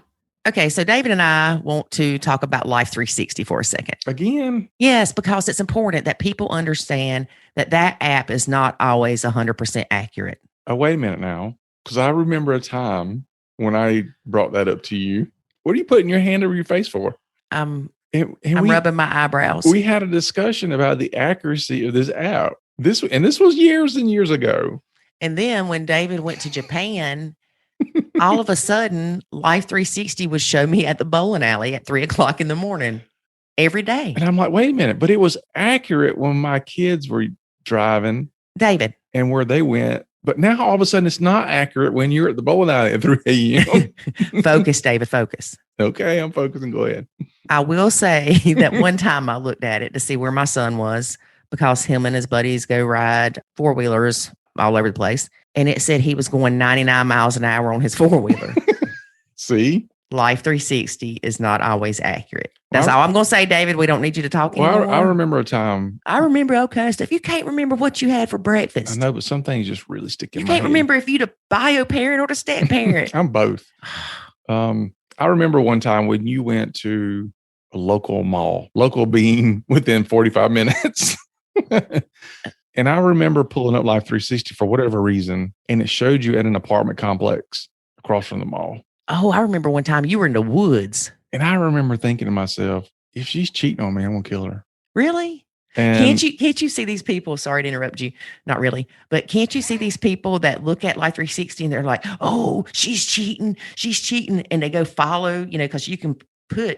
Okay, so David and I want to talk about Life 360 for a second. Again? Yes, because it's important that people understand that app is not always 100% accurate. Oh, wait a minute now. Because I remember a time when I brought that up to you. What are you putting your hand over your face for? I'm rubbing my eyebrows. We had a discussion about the accuracy of this app. This was years and years ago. And then when David went to Japan, all of a sudden, Life 360 would show me at the bowling alley at 3:00 in the morning every day. And I'm like, wait a minute, but it was accurate when my kids were driving, David, and where they went. But now all of a sudden, it's not accurate when you're at the bowling alley at 3 a.m. Focus, David, focus. Okay, I'm focusing. Go ahead. I will say that one time I looked at it to see where my son was because him and his buddies go ride four-wheelers all over the place. And it said he was going 99 miles an hour on his four-wheeler. See? Life 360 is not always accurate. That's all I'm going to say, David. We don't need you to talk anymore. I remember a time. I remember okay stuff. You can't remember what you had for breakfast. I know, but some things just really stick in my head. You can't remember if you're the bio parent or the step parent. I'm both. I remember one time when you went to a local mall, local being within 45 minutes. And I remember pulling up Life 360 for whatever reason, and it showed you at an apartment complex across from the mall. Oh, I remember one time you were in the woods. And I remember thinking to myself, if she's cheating on me, I'm going to kill her. Really? And Can't you see these people? Sorry to interrupt you. Not really, but can't you see these people that look at Life 360 and they're like, oh, she's cheating. And they go follow, because you can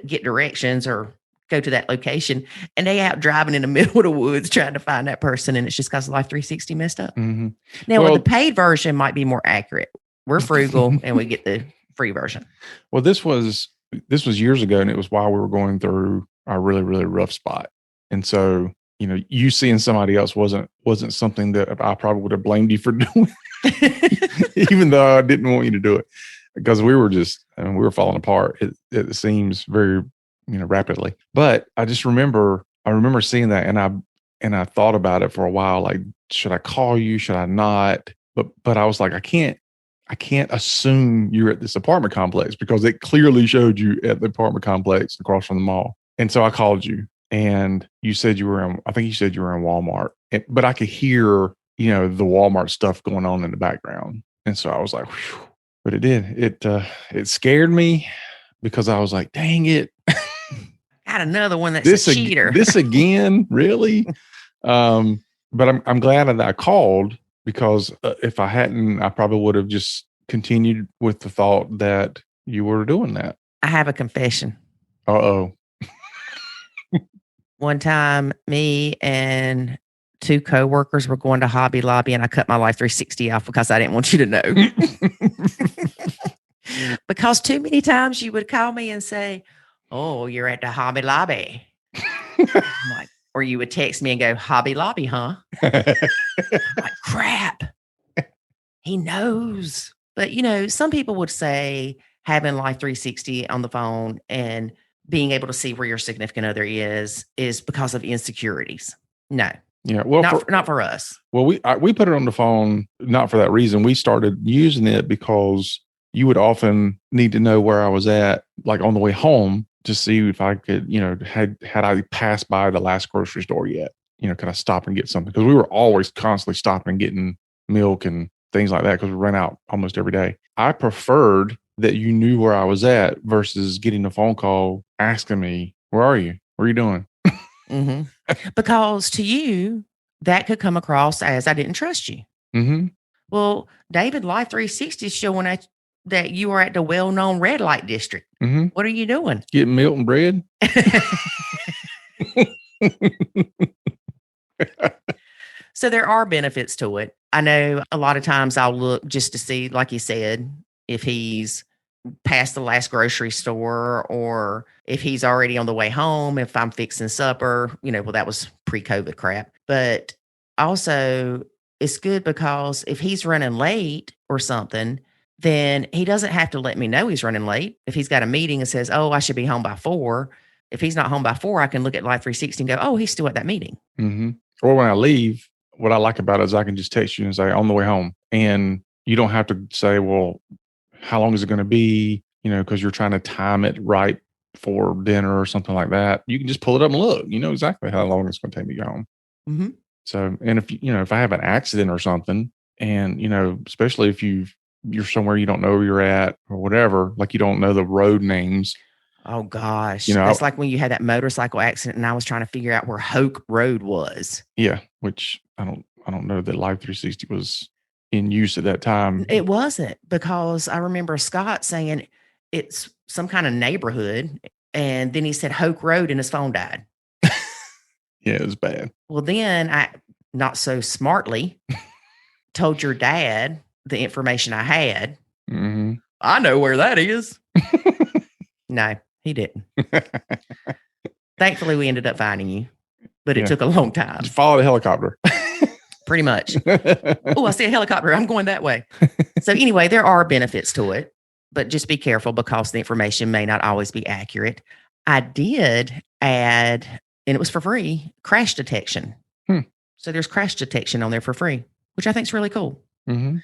get directions or go to that location, and they out driving in the middle of the woods trying to find that person. And it's just because Life 360 messed up. Mm-hmm. Now, the paid version might be more accurate. We're frugal and we get the free version. Well, this was years ago, and it was while we were going through a really, really rough spot. And so, you seeing somebody else wasn't something that I probably would have blamed you for doing, even though I didn't want you to do it, because we were falling apart. It seems very, rapidly. But I just remember seeing that, and I thought about it for a while. Like, should I call you? Should I not? But I was like, I can't assume you're at this apartment complex because it clearly showed you at the apartment complex across from the mall. And so I called you. And you said you were in Walmart, but I could hear, the Walmart stuff going on in the background. And so I was like, whew. But it scared me because I was like, dang it. Got another one that's a cheater. This again, really? But I'm glad that I called, because if I hadn't, I probably would have just continued with the thought that you were doing that. I have a confession. Uh-oh. One time, me and two coworkers were going to Hobby Lobby, and I cut my Life 360 off because I didn't want you to know. Because too many times you would call me and say, oh, you're at the Hobby Lobby. I'm like, or you would text me and go, Hobby Lobby, huh? I'm like, crap. He knows. But, some people would say having Life 360 on the phone and being able to see where your significant other is because of insecurities. No. Yeah. Well, not for us. Well, we put it on the phone, not for that reason. We started using it because you would often need to know where I was at, like on the way home, to see if I could, had I passed by the last grocery store yet? Could I stop and get something? Because we were always constantly stopping and getting milk and things like that, because we ran out almost every day. I preferred that you knew where I was at versus getting a phone call asking me, where are you? What are you doing? Mm-hmm. Because to you, that could come across as I didn't trust you. Mm-hmm. Well, David, Life 360 is showing that you are at the well-known red light district. Mm-hmm. What are you doing? Getting milk and bread. So there are benefits to it. I know a lot of times I'll look just to see, like you said, if he's past the last grocery store or if he's already on the way home, if I'm fixing supper, well, that was pre-COVID crap. But also it's good because if he's running late or something, then he doesn't have to let me know he's running late. If he's got a meeting and says, oh, I should be home by 4. If he's not home by 4, I can look at Life 360 and go, oh, he's still at that meeting. Mm-hmm. Or when I leave, what I like about it is I can just text you and say, on the way home. And you don't have to say, well, how long is it going to be? Because you're trying to time it right for dinner or something like that. You can just pull it up and look. You know exactly how long it's going to take me to get home. Mm-hmm. So, and if I have an accident or something, and especially if you're somewhere you don't know where you're at or whatever, like you don't know the road names. Oh gosh, that's like when you had that motorcycle accident, and I was trying to figure out where Hoke Road was. Yeah, which I don't know that Life 360 was in use at that time. It wasn't, because I remember Scott saying it's some kind of neighborhood, and then he said Hoke Road, and his phone died. Yeah, it was bad. Well, then I, not so smartly, told your dad the information I had. Mm-hmm. I know where that is. No, he didn't. Thankfully, we ended up finding you, but it took a long time. Just follow the helicopter. Pretty much. Oh, I see a helicopter. I'm going that way. So anyway, there are benefits to it, but just be careful because the information may not always be accurate. I did add, and it was for free, crash detection. So there's crash detection on there for free, which I think is really cool. Mm-hmm.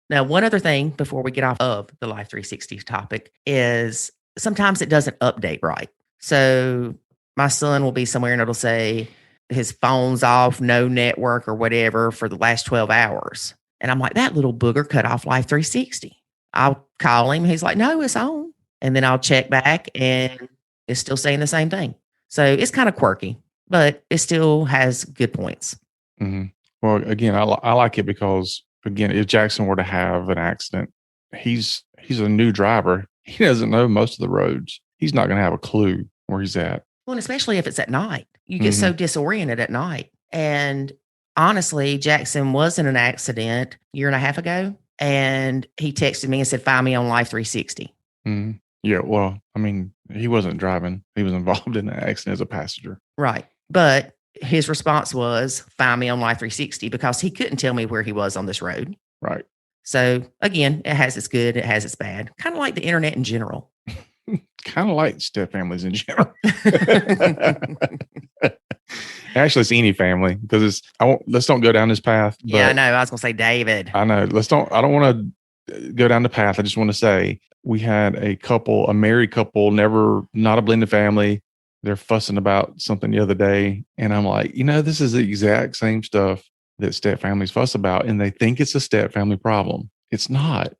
Now, one other thing before we get off of the Life 360 topic is sometimes it doesn't update right. So my son will be somewhere and it'll say his phone's off, no network or whatever for the last 12 hours. And I'm like, that little booger cut off Life 360. I'll call him. He's like, no, it's on. and then I'll check back and it's still saying the same thing. So it's kind of quirky, but it still has good points. Mm-hmm. Well, again, I like it because, again, if Jackson were to have an accident, he's a new driver. He doesn't know most of the roads. He's not going to have a clue where he's at. Well, and especially if it's at night. You get so disoriented at night. And honestly, Jackson was in an accident a year and a half ago, and he texted me and said, "Find me on Life 360." Mm-hmm. Yeah, well, I mean, he wasn't driving. He was involved in an accident as a passenger. Right. But his response was, "Find me on Life 360," because he couldn't tell me where he was on this road. Right. So again, it has its good, it has its bad. Kind of like the internet in general. Kind of like step families in general. Actually, it's any family because let's don't go down this path. Yeah, I know. I was going to say David. I know. I don't want to go down the path. I just want to say we had a married couple, not a blended family. They're fussing about something the other day. And I'm like, this is the exact same stuff that step families fuss about. And they think it's a step family problem. It's not.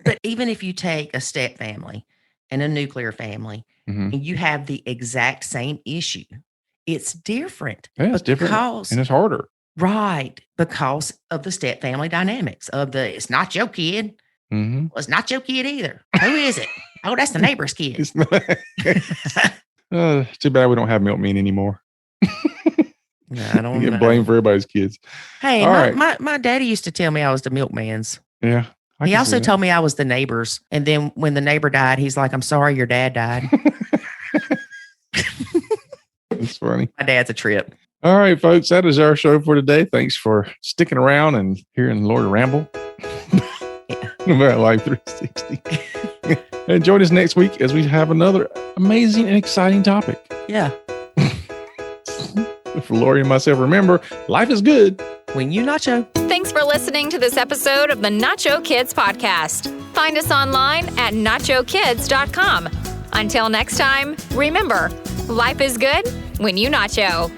But even if you take a step family and a nuclear family, and you have the exact same issue, it's different. Yeah, it's different. And it's harder. Right. Because of the step family dynamics it's not your kid. Mm-hmm. Well, it's not your kid either. Who is it? Oh, that's the neighbor's kid. Too bad we don't have milkmen anymore. No, I don't get blamed for everybody's kids. Hey, my daddy used to tell me I was the milkman's. Yeah. He also told me I was the neighbor's. And then when the neighbor died, he's like, "I'm sorry your dad died." That's funny. My dad's a trip. All right, folks, that is our show for today. Thanks for sticking around and hearing Lori ramble about Life 360. And join us next week as we have another amazing and exciting topic. Yeah. For Lori and myself, remember, life is good when you nacho. Thanks for listening to this episode of the Nacho Kids Podcast. Find us online at nachokids.com. Until next time, remember, life is good when you nacho.